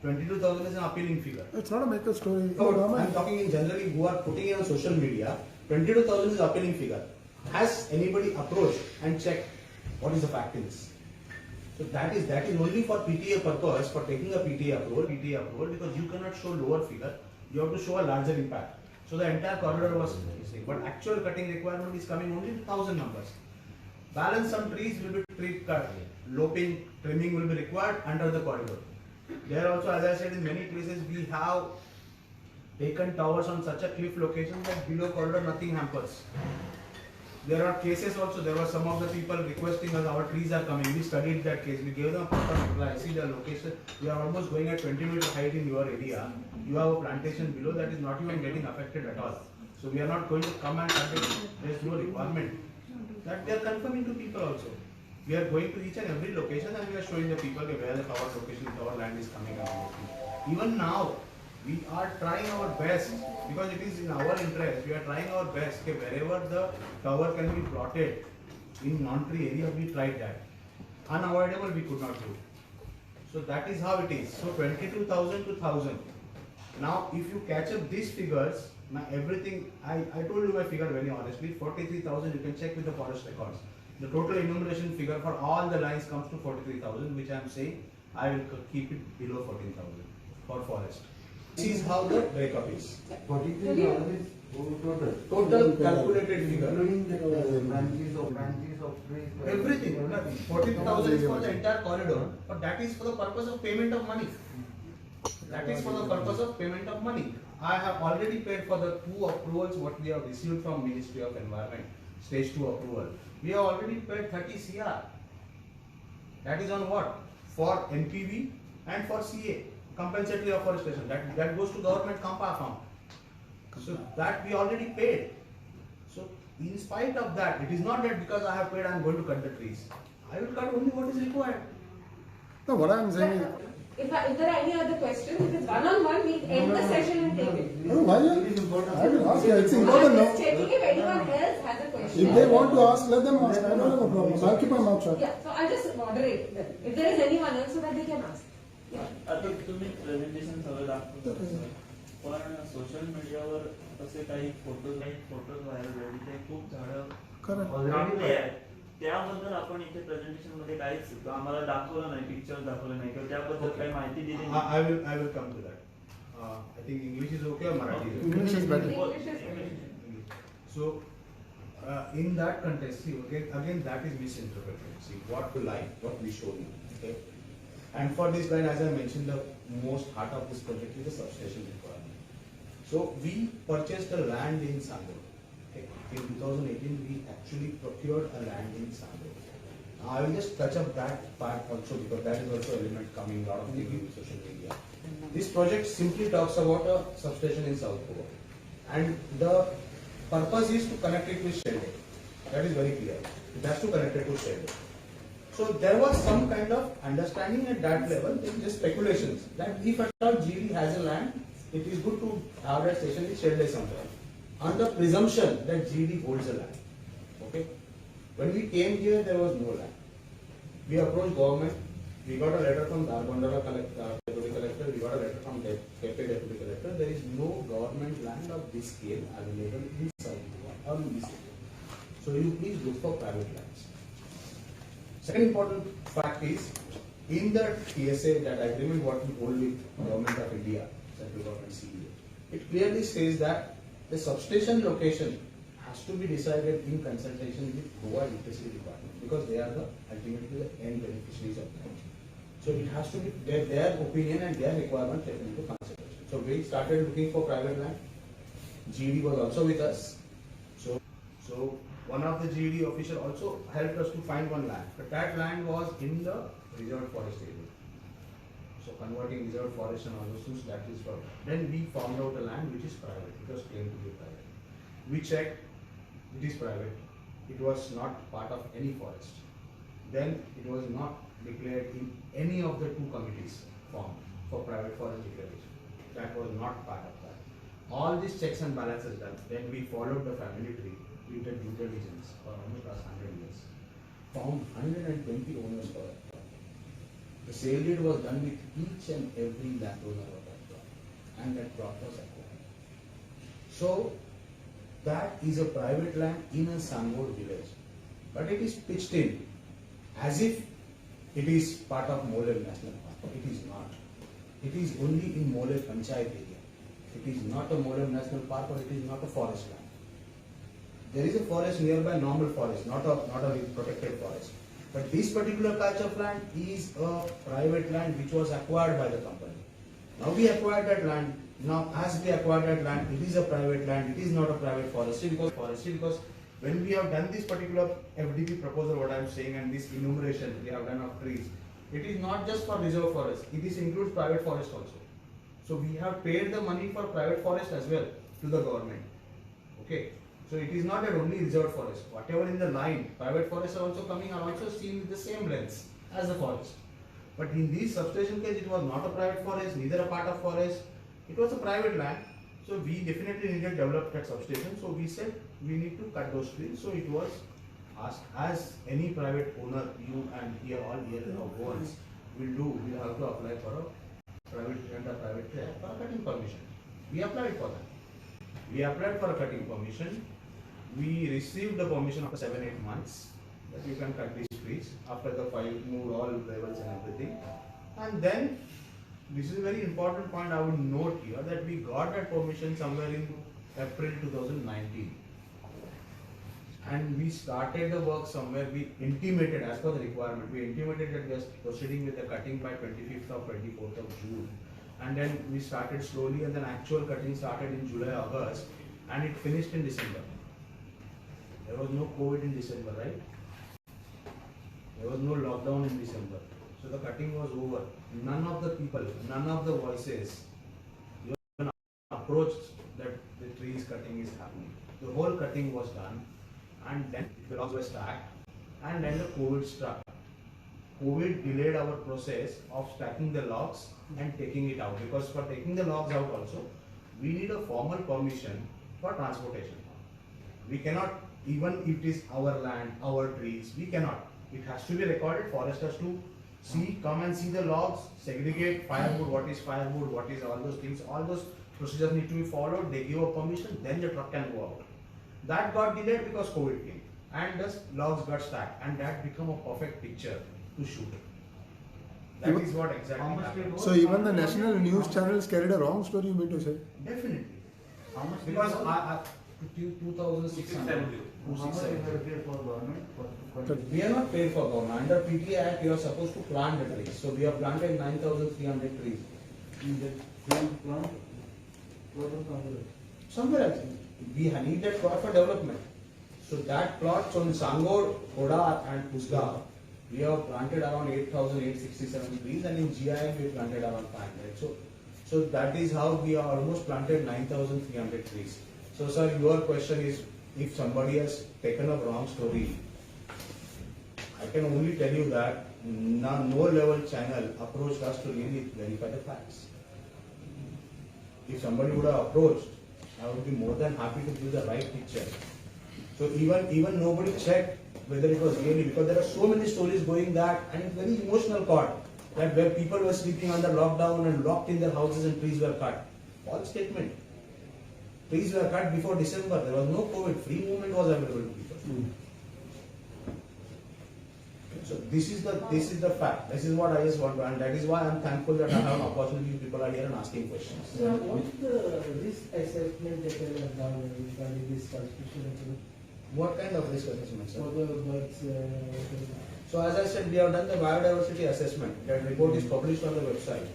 22,000 is an appealing figure. It's not a make a story. No, I'm talking in generally who are putting it on social media. 22,000 is appealing figure. Has anybody approached and checked what is the fact in this? So that is only for PTA purpose, for taking a PTA approval, because you cannot show lower figure. You have to show a larger impact. So the entire corridor was missing, but actual cutting requirement is coming only to 1,000 numbers. Balance some trees will be tree cut. Loping, trimming will be required under the corridor. There also, as I said, in many places we have taken towers on such a cliff location that below corridor nothing hampers. There are cases also, there were some of the people requesting us, our trees are coming. We studied that case, we gave them a proper reply. See the location, we are almost going at 20 meter height in your area. You have a plantation below that is not even getting affected at all. So we are not going to come and cut it. There is no requirement. That we are confirming to people also. We are going to each and every location and we are showing the people where the tower location, tower land is coming up. Even now, we are trying our best because it is in our interest. We are trying our best. Okay, wherever the tower can be plotted in non-tree area, we tried that. Unavoidable, we could not do. So that is how it is. So 22,000 to 1,000. Now, if you catch up these figures, everything, I told you my figure very honestly, 43,000, you can check with the forest records. The total enumeration figure for all the lines comes to 43,000, which I am saying I will keep it below 14,000 for forest. This is how the breakup is. 43,000 is Total calculated figure. including the branches of trees. Everything. 40,000 is for the entire corridor, but that is for the purpose of payment of money. That is for the purpose of payment of money. I have already paid for the 2 approvals what we have received from Ministry of Environment, stage 2 approval. We have already paid 30 CR. That is on what? For NPV and for CA, compensatory afforestation. That goes to government CAMPA account. So that we already paid. So in spite of that, it is not that because I have paid I am going to cut the trees. I will cut only what is required. No, what I am saying is, If there are any other questions, if it's one-on-one, we end the session and take it. no, why? I will ask you. It's I'm important just now. checking if anyone else has a question. If they want to ask, let them ask. I don't have a problem. I'll keep my mouth shut. Yeah, so I'll just just moderate them. If there is anyone else, so that they can ask. आता तुम्ही presentation सगळं दाखवता पण social मीडियावर असे काही photos viral झाले ते खूप झाडं Correct. कापले आहेत त्याबद्दल आपण इथे प्रेझेंटेशन मध्ये काहीच आम्हाला दाखवलं नाही पिक्चर दाखवलं नाही किंवा त्याबद्दल काही माहिती दिली नाही. I will come to that. I think English is okay or Marathi is okay? English is better. English is better. So, in that context, see, again that is misinterpreted. See, what we like, what we show you, okay? And for this line, as I mentioned, the most heart of this project is the substation requirement. So, we purchased a land in Sangor. Okay? In 2018, we actually procured a land in Sangor. Now, I will just touch up that part also because that is also element coming out of the social media. This project simply talks about a substation in South Goa, and the purpose is to connect it with Shelde. That is very clear. It has to connect it to Shelde. So there was some kind of understanding at that level, just speculations, that if at all GD has a land, it is good to have that station in Shelde somewhere. On the presumption that GD holds a land. Okay? When we came here, there was no land. We approached government. We got a letter from Darbandara Deputy Collector. We got a letter from Kepe Deputy Collector. There is no government land of this scale available in South Goa or in this area. So you please look for private lands. Second important fact is, in the TSA, that agreement what we hold with Government of India, Central Government CEA, it clearly says that the substation location has to be decided in consultation with Goa Electricity Department because they are the ultimately the end beneficiaries of that. So it has to be their opinion and their requirement taken into consideration. So we started looking for private land. GD was also with us. So one of the GD official also helped us to find one land, but that land was in the reserved forest area. So converting reserved forest and all those things, that is for. Then we found out a land which is private. It was claimed to be private. We checked. It is private. It was not part of any forest. Then it was not declared in any of the two committees formed for private forest declaration. That was not part of that. All these checks and balances done. Then we followed the family tree. We did due diligence for almost last 100 years. Found 120 owners for that plot. The sale deed was done with each and every landowner of that plot, and that plot was acquired. So that is a private land in a Sangor village, but it is pitched in as if it is part of Molem National Park. It is not. It is only in Molem Panchayat area. It is not a Molem National Park, or it is not a forest land. There is a forest nearby, normal forest, not a protected forest. But this particular patch of land is a private land which was acquired by the company. Now we acquired that land. Now as we acquired that land, it is a private land. It is not a private forestry because when we have done this particular FDP proposal, what I am saying, and this enumeration we have done of trees, it is not just for reserve forest. It includes private forest also. So we have paid the money for private forest as well to the government. Okay. So it is not that only reserved forest. Whatever in the line, private forests are also coming, are also seen with the same lens as the forest. But in this substation case, it was not a private forest, neither a part of forest. It was a private land. So we definitely needed to develop that substation. So we said we need to cut those trees. So it was asked, as any private owner, you and here all here ones will do, we have to apply for a private tree for a cutting permission. We applied for that. We applied for a cutting permission. We received the permission after 7-8 months that you can cut these trees after the file moved all levels and everything. And then, this is a very important point I would note here, that we got that permission somewhere in April 2019. And we started the work somewhere, we intimated as per the requirement, we intimated that we are proceeding with the cutting by 25th or 24th of June. And then we started slowly, and then actual cutting started in July, August, and it finished in December. There was no COVID in December, right? There was no lockdown in December. So the cutting was over. None of the people, none of the voices even approached that the trees cutting is happening. The whole cutting was done, and then the logs were stacked, and then the COVID struck. COVID delayed our process of stacking the logs and taking it out, because for taking the logs out also, we need a formal permission for transportation. We cannot, even if it is our land, our trees, we cannot. It has to be recorded. Forest has to come and see the logs, segregate firewood, what is firewood, what is all those things, all those procedures need to be followed. They give a permission, then the truck can go out. That got delayed because COVID came, and the logs got stacked, and that become a perfect picture to shoot. That is what exactly How much happened. did- So even the national news channels carried a wrong story, you mean to say? Definitely. How much? Because did- I 2600. How much you have paid for government for? That- We are not paid for government. Under PTA Act, you are supposed to plant the trees. So we have planted 9,300 trees. In the same plant, what was the Somewhere else. We need that plot for development. So that plot, so in Sangor, Koda and Pusga, we have planted around 8,867 trees, and in GIM we planted around 500. So that is how we are almost planted 9,300 trees. So sir, your question is, if somebody has taken a wrong story, I can only tell you that no level channel approached us to really verify the facts. If somebody would have approached, I would be more than happy to give the right picture. So even nobody checked whether it was really, because there are so many stories going that, and it's very emotional part, that where people were sleeping under lockdown and locked in their houses and trees were cut. False statement. Trees were cut before December. There was no COVID. Free movement was available to people. So this is the fact. This is what I just want to, and that is why I am thankful that I have an opportunity. People are here and asking questions. So what's the risk assessment that you have done regarding this transmission What kind of risk assessment, sir? for the birds? So as I said, we have done the biodiversity assessment. That report is published on the website.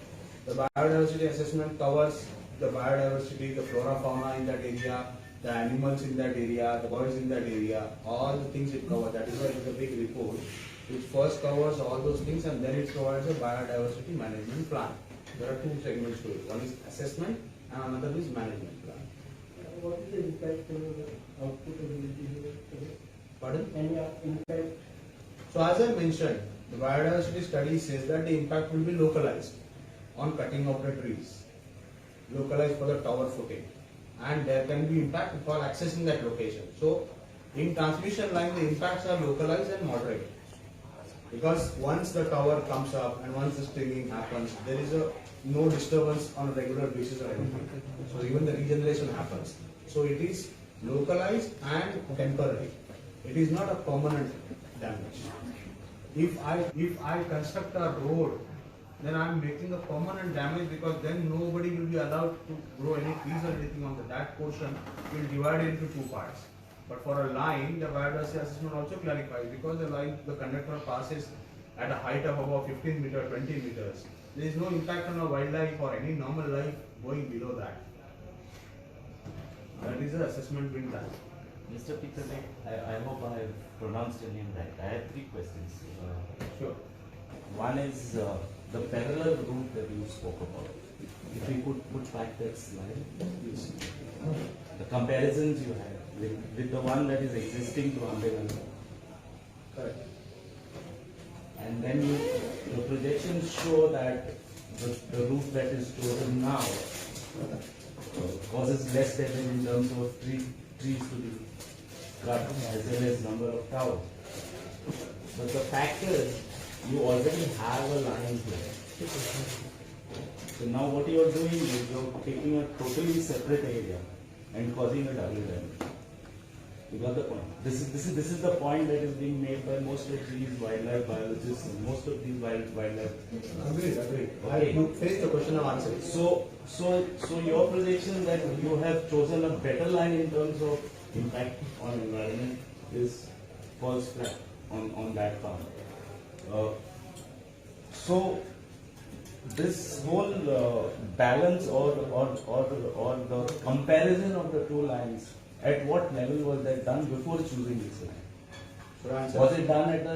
The biodiversity assessment covers the biodiversity, the flora, fauna in that area, the animals in that area, the birds in that area, all the things it covers. That is why it is a big report, which first covers all those things and then it provides a biodiversity management plan. There are two segments to it. One is assessment and another is management plan. What is the impact on the output ability? Pardon? Any impact? So as I mentioned, the biodiversity study says that the impact will be localized on cutting of the trees, localized for the tower footing, and there can be impact for accessing that location. So in transmission line, the impacts are localized and moderate, because once the tower comes up and once the stringing happens, there is no disturbance on a regular basis or anything. So even the regeneration happens. So it is localized and temporary. It is not a permanent damage. If I construct a road, then I am making a permanent damage, because then nobody will be allowed to grow any trees or anything on that portion. Will divide into two parts. But for a line, the biodiversity assessment also clarifies, because the line, the conductor passes at a height of about 15 meters, 20 meters. There is no impact on a wildlife or any normal life going below that. That is the assessment being done. Mr. Pitale, I hope I have pronounced your name right. I have three questions. Sure. One is the parallel route that you spoke about. If we could put back that slide, please. The comparisons you had with the one that is existing to Ambedkar. Correct. And then the projections show that the route that is chosen now causes less damage in terms of trees to be cut as well as number of towers. But the fact is, you already have a line here. So now what you are doing is you are taking a totally separate area and causing a double damage. You got the point. This is the point that is being made by most of these wildlife biologists and most of these wildlife. Agreed. Okay. You finish the question, I'm answering. So your projection that you have chosen a better line in terms of impact on environment is false flat on that part. So this whole balance or the comparison of the two lines, at what level was that done before choosing this line? Should I answer? Was it done at the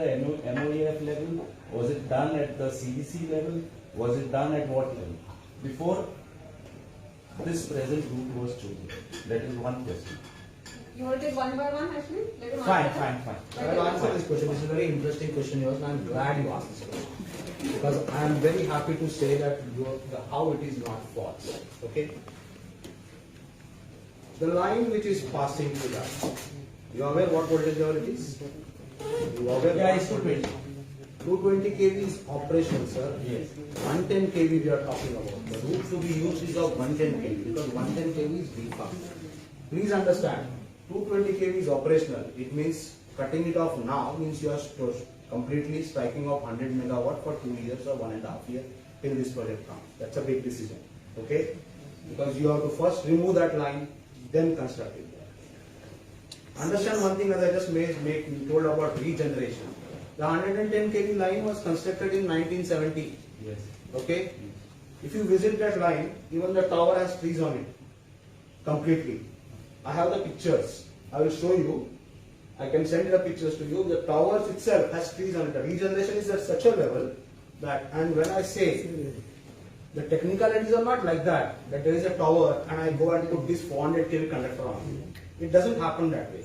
MOEF level? Was it done at the CDC level? Was it done at what level? Before this present route was chosen. That is one question. You want to take one by one, actually? Let him Fine. answer I will answer this question. This is a very interesting question yours, and I am glad you asked this question. Because I am very happy to say that how it is not false. Okay? The line which is passing through that, you are aware what voltage level it is? Yeah, it's 220. 220 kV is operational, sir. Yes. 110 kV we are talking about. The route to be used is of 110 kV because 110 kV is default. Please understand, 220 kV is operational. It means cutting it off now means you are completely striking off 100 megawatt for 2 years or 1.5 years till this project comes. That's a big decision. Okay? Because you have to first remove that line, then construct it. Understand one thing as I just told about regeneration. The 110 kV line was constructed in 1970. Yes. Okay? If you visit that line, even the tower has trees on it. Completely. I have the pictures. I will show you. I can send the pictures to you. The towers itself has trees on it. The regeneration is at such a level that, and when I say, the technicalities are not like that there is a tower and I go and put this 400 kV conductor on it. It doesn't happen that way.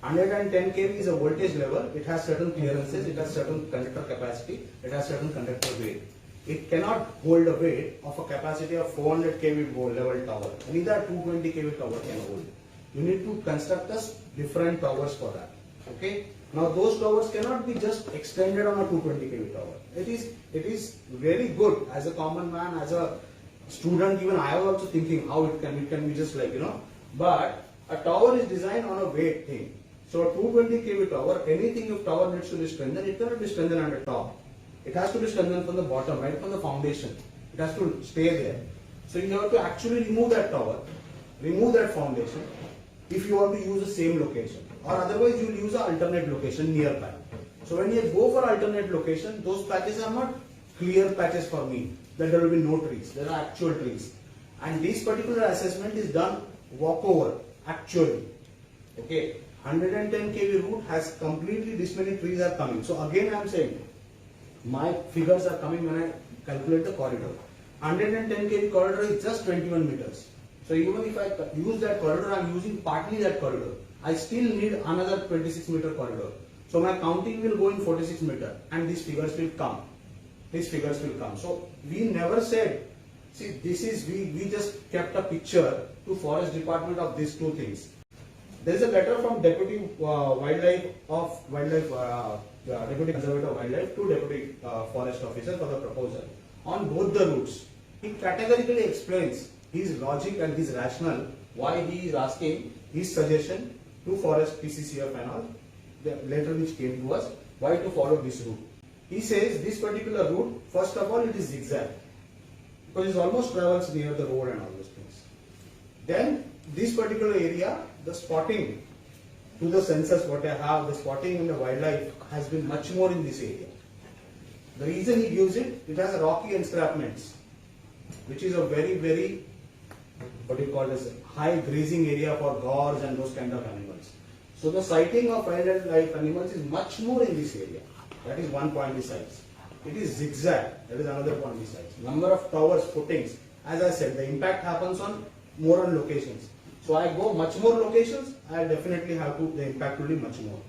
110 kV is a voltage level, it has certain clearances, it has certain conductor capacity, it has certain conductor weight. It cannot hold a weight of a capacity of 400 kV level tower. Neither 220 kV tower can hold. You need to construct us different towers for that. Okay? Now those towers cannot be just extended on a 220 kV tower. It is very good as a common man, as a student, even I was also thinking how it can be just like, but a tower is designed on a weight thing. So a 220 kV tower, anything if tower needs to be strengthened, it cannot be strengthened on the top. It has to be strengthened from the bottom, right from the foundation. It has to stay there. So you have to actually remove that tower, remove that foundation, if you want to use the same location. Or otherwise you will use an alternate location nearby. So when you go for alternate location, those patches are not clear patches for me, that there will be no trees, there are actual trees. And this particular assessment is done walkover, actually. Okay, 110 kV route has completely this many trees are coming. So again I am saying, my figures are coming when I calculate the corridor. 110 kV corridor is just 21 meters. So even if I use that corridor, I am using partly that corridor. I still need another 26 meter corridor. So my counting will go in 46 meter and these figures will come. These figures will come. So we never said, see this is, we just kept a picture to Forest Department of these two things. There is a letter from Deputy Deputy Conservator of Wildlife to Deputy Forest Officer for the proposal on both the routes. He categorically explains his logic and his rationale why he is asking his suggestion to Forest PCCF and all, the letter which came to us, why to follow this route. He says this particular route, first of all, it is zigzag because it almost travels near the road and all those things. Then this particular area, the spotting to the census what I have, the spotting in the wildlife has been much more in this area. The reason he gives it, it has rocky escarpments, which is a very, very, what do you call this, high grazing area for gores and those kind of animals. So the sighting of wildlife animals is much more in this area. That is one point besides. It is zigzag, that is another point besides. Number of towers, footings, as I said, the impact happens on more on locations. So I go much more locations, I definitely have to, the impact will be much more.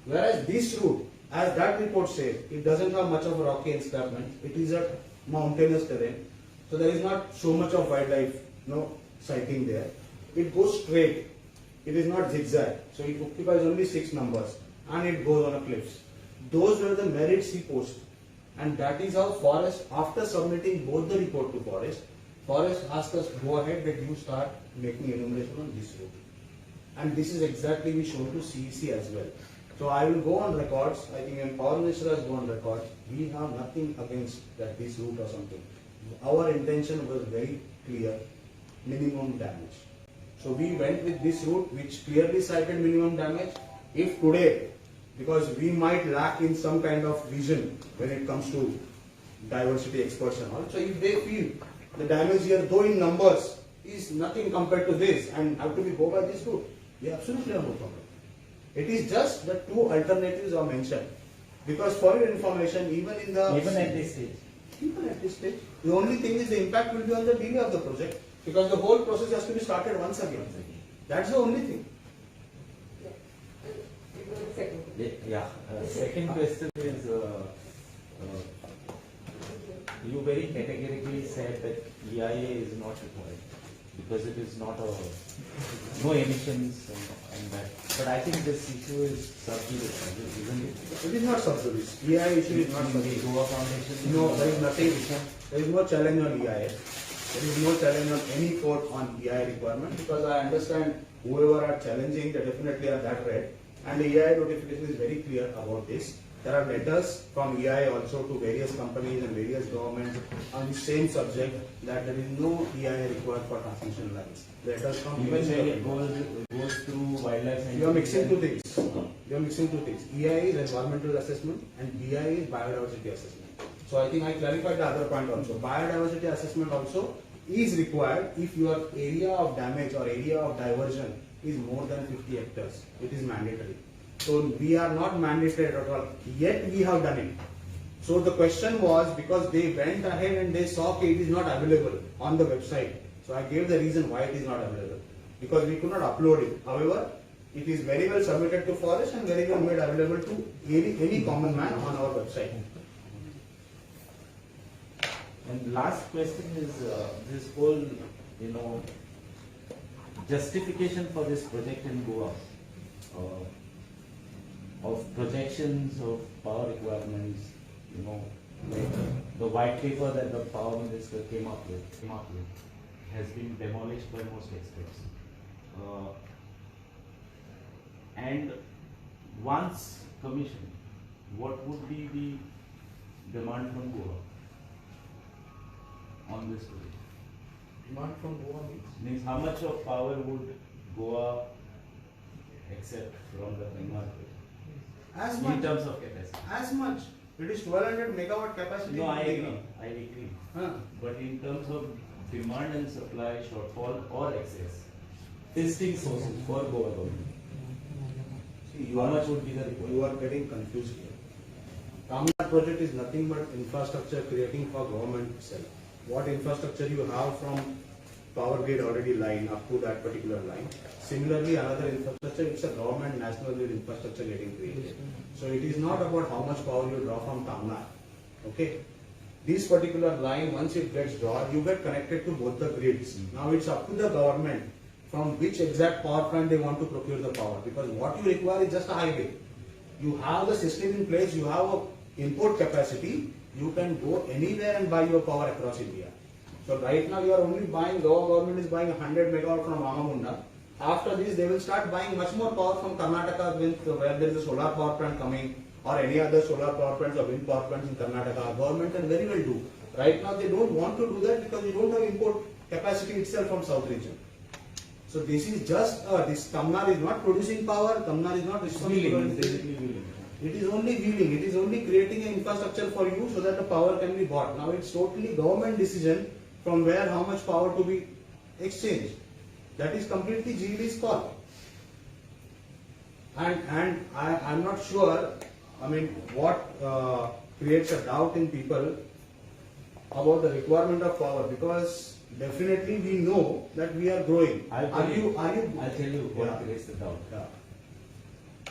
Whereas this route, as that report says, it doesn't have much of a rocky escarpment, it is a mountainous terrain. So there is not so much of wildlife, sighting there. It goes straight. It is not zigzag. So it occupies only 6 numbers and it goes on a cliffs. Those were the merits he posted. And that is how Forest, after submitting both the report to Forest asked us, go ahead that you start making enumeration on this route. And this is exactly we showed to CEC as well. So I will go on records, I think when Power Minister has gone on records, we have nothing against that this route or something. Our intention was very clear, minimum damage. So we went with this route which clearly cited minimum damage. If today, because we might lack in some kind of vision when it comes to diversity experts and all. So if they feel the damage here, though in numbers, is nothing compared to this and have to be go by this route, we absolutely have no problem. It is just the two alternatives are mentioned. Because for your information, even at this stage, the only thing is the impact will be on the delay of the project because the whole process has to be started once again. That's the only thing. Second question is, you very categorically said that EIA is not required. because it is not a, no emissions and that. But I think this issue is sub-judice, isn't it? It is not sub-judice. EIA issue is not The sub-judice. Goa Foundation. No, there is nothing. There is no challenge on EIA. There is no challenge on any court on EIA requirement, because I understand whoever are challenging, they definitely are that red. And the EIA notification is very clear about this. There are letters from EIA also to various companies and various governments on the same subject, that there is no EIA required for transmission lines. Letters from Even when it EIA. goes through wildlife. You are mixing two things. You are mixing two things. EIA is environmental assessment and BIA is biodiversity assessment. So I think I clarified the other point also. Biodiversity assessment also is required if your area of damage or area of diversion is more than 50 hectares. It is mandatory. So we are not mandated at all. Yet we have done it. So the question was, because they went ahead and they saw that it is not available on the website. So I gave the reason why it is not available. Because we could not upload it. However, it is very well submitted to forest and very well made available to any common man on our website. And last question is this whole, justification for this project in Goa, of projections of power requirements, like the white paper that the power minister came up with has been demolished by most experts. And once commissioned, what would be the demand from Goa on this project? Demand from Goa Means how much of power would Goa accept from the market as in much. terms of capacity? As much. It is 1200 megawatt capacity. No, I agree. Huh. But in terms of demand and supply shortfall or excess, distinct sources for Goa government, See, how much would be the requirement? You are getting confused here. Tamil Nadu project is nothing but infrastructure creating for government itself. What infrastructure you have from power grid already line up to that particular line. Similarly, another infrastructure, it's a government national grid infrastructure getting created. So it is not about how much power you draw from Tamil Nadu. Okay? This particular line, once it gets drawn, you get connected to both the grids. Now it's up to the government from which exact power plant they want to procure the power, because what you require is just a highway. You have the system in place, you have a import capacity, you can go anywhere and buy your power across India. So right now you are only buying, Goa government is buying 100 megawatt from Ramamunda. After this they will start buying much more power from Karnataka where there is a solar power plant coming, or any other solar power plants or wind power plants in Karnataka. Government can very well do. Right now they don't want to do that because you don't have import capacity itself from south region. So this is just, this Tamil Nadu is not producing power, Tamil Nadu is not responsible. It is only wheeling, it is only creating an infrastructure for you so that the power can be bought. Now it's totally government decision from where how much power to be exchanged. That is completely GED's call. And I'm not sure, what creates a doubt in people about the requirement of power, because definitely we know that we are growing. I'll tell you what Yeah. creates the doubt. Yeah.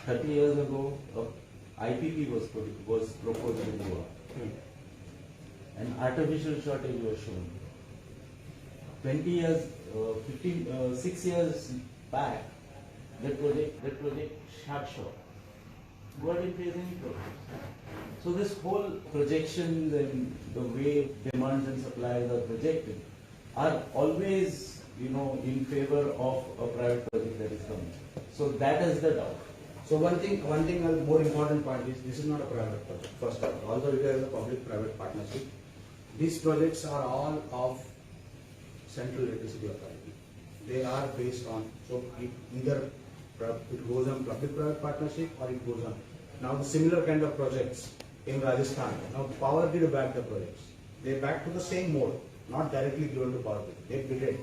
30 years ago, IPP was proposed in Goa. An artificial shortage was shown. 20 years, 6 years back, that project shut short. Goa didn't face any problems. So this whole projections and the way demands and supplies are projected are always, in favor of a private project that is coming. So that is the doubt. So one thing, a more important point is, this is not a private project. First of all, although it is a public-private partnership, these projects are all of Central Electricity Authority. They are based on, so either it goes on public-private partnership or it goes on. Now the similar kind of projects in Rajasthan, now Power Grid backed the projects. They backed to the same mode, not directly given to Power Grid. They bid it,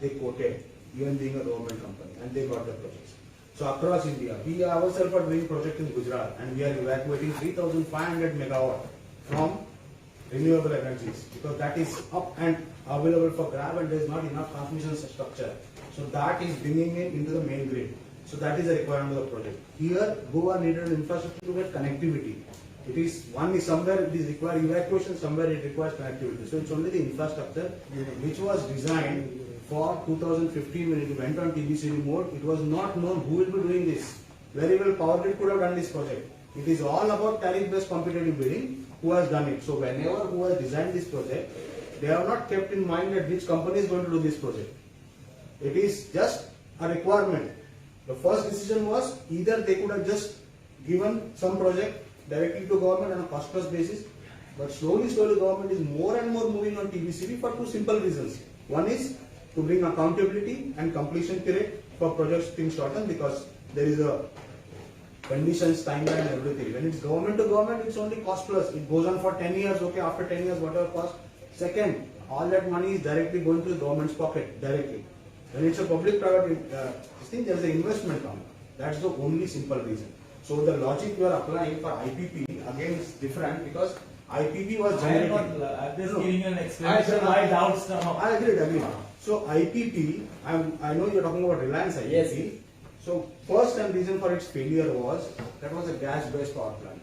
they quoted, even being a government company, and they got the projects. So across India, we ourselves are doing project in Gujarat, and we are evacuating 3,500 megawatt from renewable energies, because that is up and available for grab, and there is not enough transmission structure. So that is bringing it into the main grid. So that is a requirement of the project. Here, Goa needed an infrastructure to get connectivity. It is, one is somewhere it is required evacuation, somewhere it requires connectivity. So it's only the infrastructure which was designed for 2015 when it went on TBCB mode, it was not known who will be doing this. Very well Power Grid could have done this project. It is all about tariff-based competitive bidding, who has done it. So whenever who has designed this project, they have not kept in mind that which company is going to do this project. It is just a requirement. The first decision was either they could have just given some project directly to government on a cost-plus basis, but slowly government is more and more moving on TBCB for two simple reasons. One is to bring accountability and completion period for projects being shortened, because there is a conditions, timeline and everything. When it's government to government, it's only cost plus. It goes on for 10 years, okay, after 10 years, whatever cost. Second, all that money is directly going to the government's pocket, directly. When it's a public-private thing, there's an investment on it. That's the only simple reason. So the logic we are applying for IPP, again, is different because IPP was generating. I'm just giving you an explanation why doubts come up. I agree. So IPP, I know you're talking about Reliance IPP. Yes. So first and reason for its failure was that was a gas-based power plant.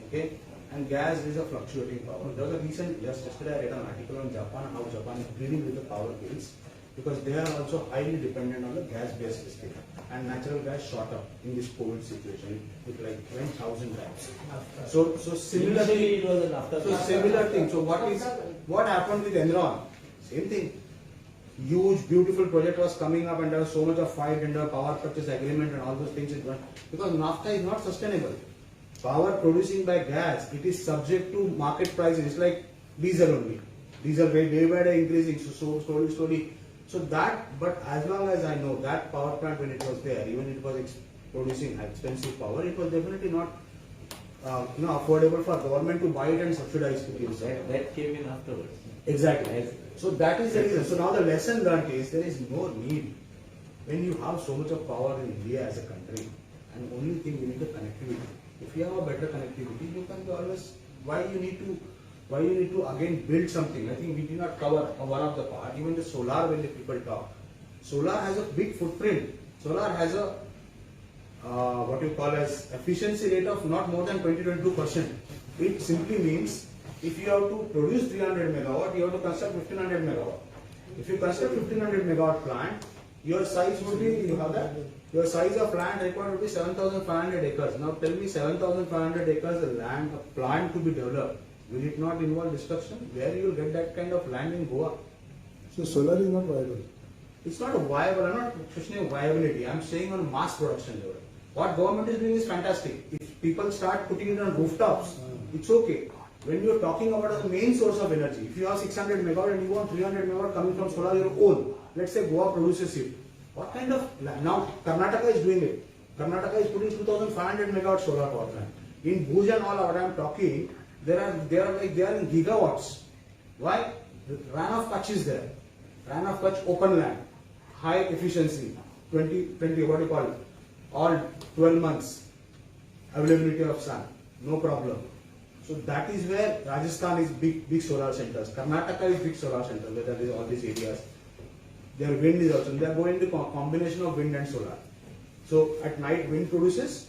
Okay, and gas is a fluctuating power. There was a recent, just yesterday I read an article on Japan, how Japan is dealing with the power bills because they are also highly dependent on the gas-based system, and natural gas shot up in this COVID situation. It like went 1,000 times. So similarly, it was an after. so similar thing. So what happened with Enron? Same thing. Huge, beautiful project was coming up, and there was so much of fight and the power purchase agreement and all those things. Because naphtha is not sustainable. Power producing by gas, it is subject to market prices. It's like diesel only. Diesel day by day increasing, so slowly. So that, but as long as I know that power plant when it was there, even it was producing expensive power, it was definitely not affordable for government to buy it and subsidize it. That came in afterwards. Exactly. So that is the reason. So now the lesson learned is there is no need when you have so much of power in India as a country, and only thing you need the connectivity. If you have a better connectivity, you can always. Why you need to again build something? I think we did not cover one of the part. Even the solar, when the people talk, solar has a big footprint. Solar has a what you call as efficiency rate of not more than 20-22%. It simply means if you have to produce 300 megawatt, you have to construct 1500 megawatt. If you construct 1500 megawatt plant, your size would be, you have that? Your size of land required would be 7,500 acres. Now tell me 7,500 acres of land, a plant to be developed, will it not involve destruction? Where you will get that kind of land in Goa? So solar is not viable. It's not a viable, I'm not questioning viability, I'm saying on mass production level. What government is doing is fantastic. If people start putting it on rooftops, it's okay. When you're talking about the main source of energy, if you have 600 megawatt and you want 300 megawatt coming from solar your own, let's say Goa produces it. What kind of, now Karnataka is doing it. Karnataka is putting 2,500 megawatt solar power plant. In Bhuj and all what I'm talking, they are in gigawatts. Why? Ran of Kutch is there. Ran of Kutch open land, high efficiency, 20, what do you call it? All 12 months availability of sun, no problem. So that is where Rajasthan is big solar centers. Karnataka is big solar center, where there is all these areas. Their wind is also, they are going to combination of wind and solar. So at night wind produces,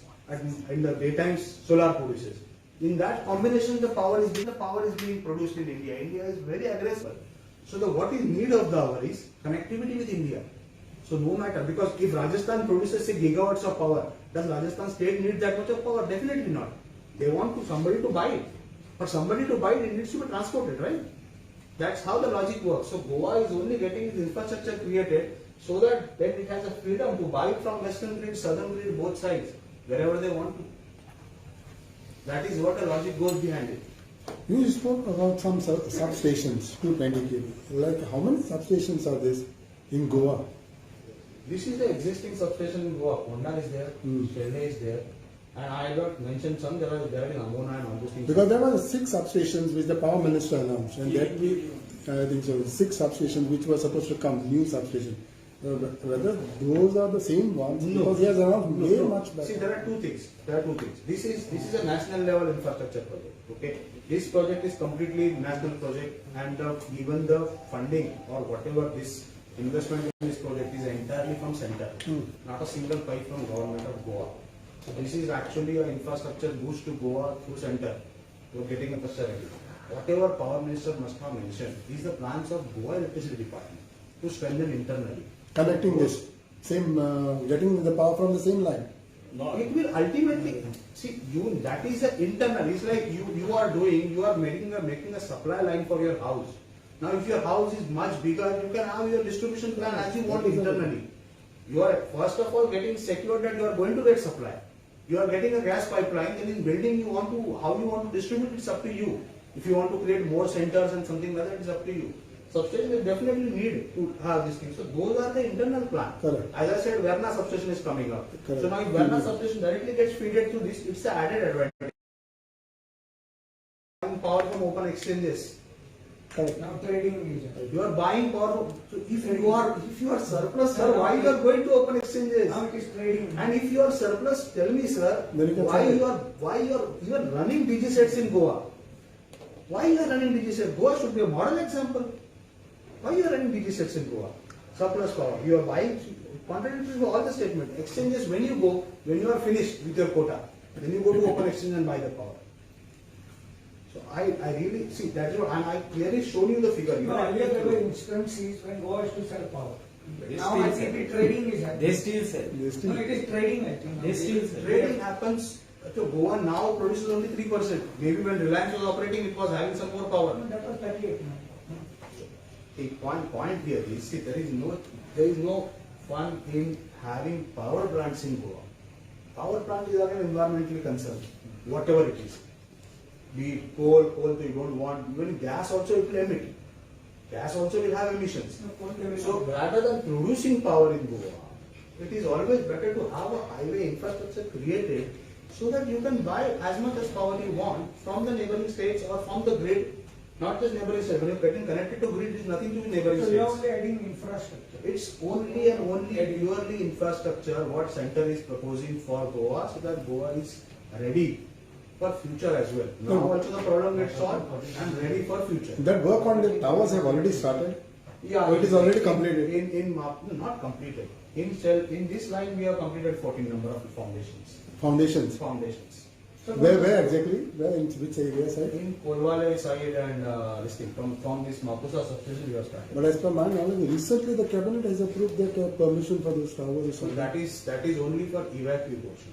in the daytime solar produces. In that combination the power is being produced in India. India is very aggressive. So what is need of the hour is connectivity with India. So no matter, because if Rajasthan produces say gigawatts of power, does Rajasthan state need that much of power? Definitely not. They want somebody to buy it. For somebody to buy it, it needs to be transported, right? That's how the logic works. So Goa is only getting its infrastructure created so that then it has a freedom to buy it from western grid, southern grid, both sides, wherever they want to. That is what the logic goes behind it. You spoke about some substations, 220 kV. Like how many substations are this in Goa? This is the existing substation in Goa. Ponda is there, Chennai is there. And I got mentioned some, there are in Amona and all those things. Because there were 6 substations which the power minister announced, and that I think so, 6 substations which were supposed to come, new substation. Whether those are the same ones? No. Because he has announced way much better. See, there are two things. This is a national level infrastructure project. Okay, this project is completely national project, and even the funding or whatever this investment in this project is entirely from center, not a single pipe from government of Goa. So this is actually an infrastructure boost to Goa through center. We are getting a facility. Whatever power minister must have mentioned is the plans of Goa Electricity Department. to strengthen internally. Connecting this, same, getting the power from the same line. It will ultimately, see, that is the internal. It's like you are making a supply line for your house. Now, if your house is much bigger, you can have your distribution plan as you want internally. You are first of all getting secured that you are going to get supply. You are getting a gas pipeline, then in building how you want to distribute, it's up to you. If you want to create more centers and something like that, it's up to you. Substation will definitely need to have this thing. So those are the internal plan. Correct. As I said, Verna substation is coming up. Correct. So now if Verna substation directly gets feeded through this, it's the added advantage. Buying power from open exchanges. Correct. Now trading is. You are buying power. So if you are surplus, sir, why you are going to open exchanges? Now it is trading. And if you are surplus, tell me, sir, Then you can why sell it. you are running DG sets in Goa? Why you are running DG sets? Goa should be a model example. Why you are running DG sets in Goa? Surplus power. You are buying, contradictory to all the statement. Exchanges, when you are finished with your quota, then you go to open exchange and buy the power. So I really, see, that's what, and I clearly shown you the figure. You No, are earlier there were instances when Goa has to sell power. Now I think the trading is happening. They still sell. They still, No, it is trading, I think. They still sell. Trading happens, so Goa now produces only 3%. Maybe when Reliance was operating, it was having some more power. No, that was 38 now. The point here is, see, there is no fun in having power plants in Goa. Power plant is again environmentally concerned, whatever it is. Be it coal that you don't want, even gas also it will emit. Gas also will have emissions. So rather than producing power in Goa, it is always better to have a highway infrastructure created so that you can buy as much as power you want from the neighboring states or from the grid. Not just neighboring states. When you're getting connected to grid, it is nothing to do with neighboring So you are states. only adding infrastructure. It's only and only purely infrastructure what center is proposing for Goa so that Goa is ready for future as well. Now also the problem gets solved and ready for future. that work on the towers have already started. Yeah, Oh, it is already completed. Not completed. In this line we have completed 14 number of foundations. Foundations. So Where exactly? Where, in which area side? In Kolwale side and this thing from this Mapusa substation we have started. But as per my knowledge, recently the cabinet has approved that permission for those towers or So something. that is only for evacuee portion.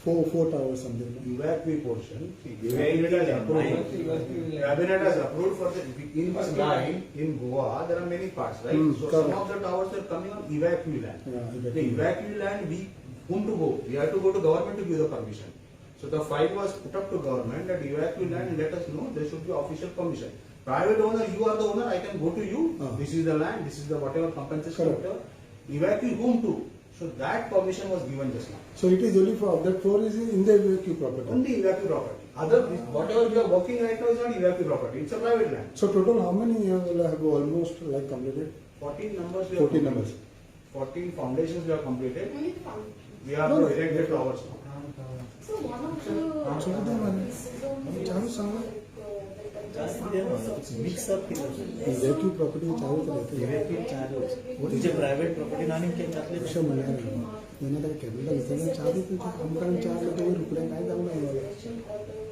Four towers something. Evacuee portion. Cabinet has approved. Cabinet has approved for the in this line in Goa. There are many parts, right? So some of the towers are coming on evacuee land. Yeah, The evacuee land, whom to go? We have to go to government to give the permission. So the file was put up to government that evacuee land and let us know there should be official permission. Private owner, you are the owner, I can go to you. This is the land, this is the whatever compensation. Correct. Whatever. Evacuee whom to? So that permission was given just now. So it is only for that floor is in the evacuee property. Only evacuee property. Other whatever we are working right now is not evacuee property. It's a private land. So total how many you will have almost like completed? 14 numbers we 14 have numbers. 14 foundations we have completed. Only found. We are No, no. erected towers now. So one of the So they want- pieces of चारों संग mix up evacuee property चारों तरफ रहते हैं. तुझे private property नाही के त्यातले अशा म्हणाले त्यांना त्या कॅबिनेटला विचारलं चार रुपये आमकारण चार रुपये रुपये काय जाऊ नये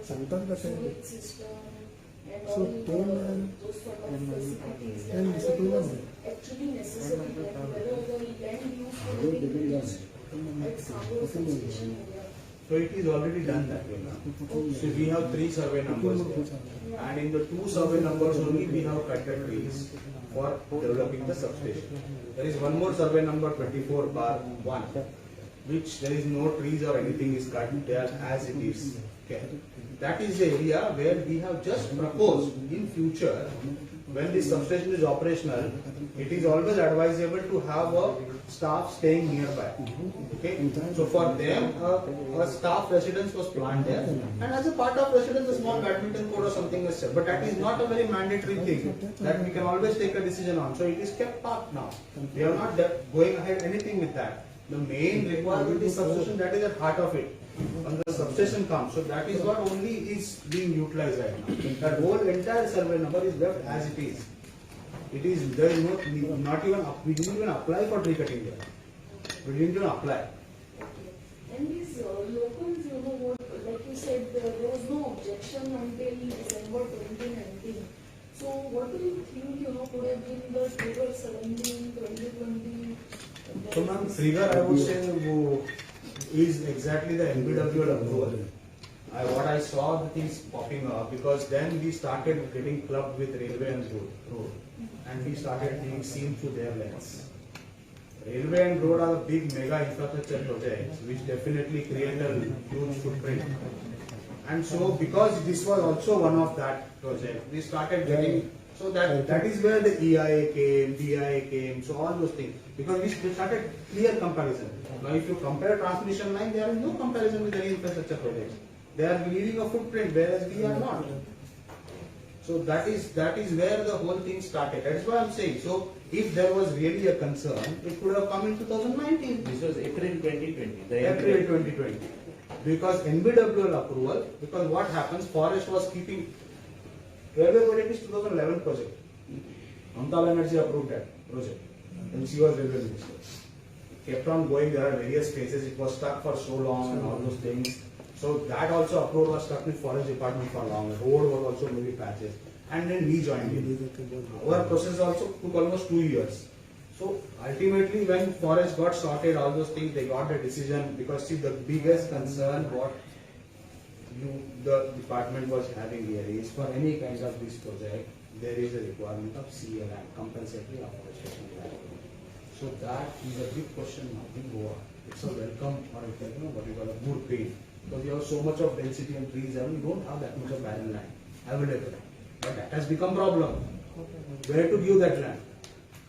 सांगतात कसं so then discipline actually necessary whether the land use So it is already done that way now. So we have 3 survey numbers there. And in the 2 survey numbers only we have cut the trees for developing the substation. There is one more survey number 24/1, which there is no trees or anything is cut there as it is. Okay. That is the area where we have just proposed in future when this substation is operational, it is always advisable to have a staff staying nearby. Okay. So for them, a staff residence was planned there, and as a part of residence, a small badminton court or something was set. But that is not a very mandatory thing that we can always take a decision on. So it is kept parked now. We are not going ahead anything with that. The main requirement is substation. That is at heart of it. When the substation comes, so that is what only is being utilized right now. That whole entire survey number is left as it is. It is there is not even we didn't even apply for tree cutting there. We didn't even apply. And these locals, you know, what, like you said, there was no objection until December 2019. So what do you think, could have been the trigger suddenly in 2020? So ma'am, trigger I would say is exactly the NBWL approval. What I saw the things popping up, because then we started getting clubbed with railway and road, and we started being seen through their lens. Railway and road are the big mega infrastructure projects which definitely create a huge footprint. And so because this was also one of that project, we started getting, so that is where the EIA came, DIA came, so all those things. Because we started clear comparison. Now if you compare transmission line, there is no comparison with any infrastructure projects. They are leaving a footprint, whereas we are not. So that is where the whole thing started. That's why I'm saying. So if there was really a concern, it could have come in 2019. This was April 2020. April 2020. Because NBWL approval, because what happens, Forest was keeping, railway project is 2011 project. Mamata Banerjee approved that project. And she was railway minister. Kept on going, there are various phases, it was stuck for so long and all those things. So that also approval was stuck with Forest Department for long. The road was also maybe patches. And then we joined in. Our process also took almost 2 years. So ultimately when Forest got sorted, all those things, they got the decision, because see the biggest concern what the department was having here is for any kind of this project, there is a requirement of CA land, compensatory afforestation land. So that is a big question now in Goa. It's a welcome, or what you call a good pain. Because you have so much of density and trees and you don't have that much of barren land available. But that has become problem. Where to give that land?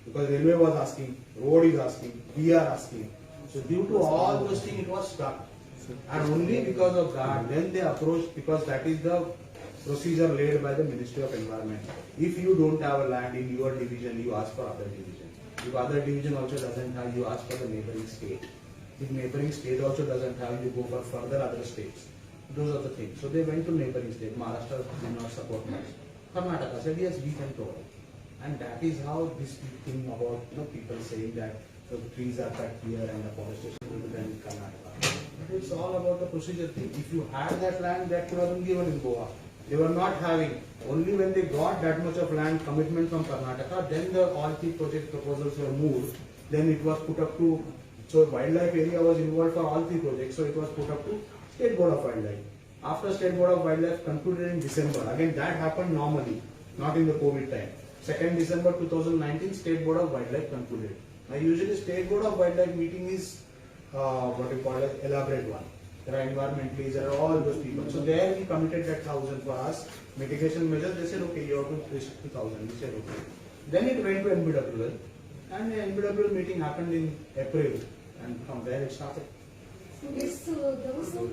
Because railway was asking, road is asking, we are asking. So due to all those things, it was stuck. And only because of that, then they approached, because that is the procedure laid by the Ministry of Environment. If you don't have a land in your division, you ask for other division. If other division also doesn't have, you ask for the neighboring state. If neighboring state also doesn't have, you go for further other states. Those are the things. So they went to neighboring state. Maharashtra did not support much. Karnataka said, yes, we can provide. And that is how this thing about people saying that the trees are cut here and the forestation will be done in Karnataka. But it's all about the procedure thing. If you had that land, that could have been given in Goa. They were not having. Only when they got that much of land commitment from Karnataka, then all three project proposals were moved. Then it was put up to, so wildlife area was involved for all three projects. So it was put up to State Board of Wildlife. After State Board of Wildlife concluded in December, again that happened normally, not in the COVID time. 2nd December 2019, State Board of Wildlife concluded. Now usually State Board of Wildlife meeting is what we call an elaborate one. There are environmentalists, there are all those people. So there we committed that 1,000 for us. Mitigation measures, they said okay, you have to restrict to 1,000. We said okay. Then it went to NBWL, and the NBWL meeting happened in April, and from there it started. Yes, there was some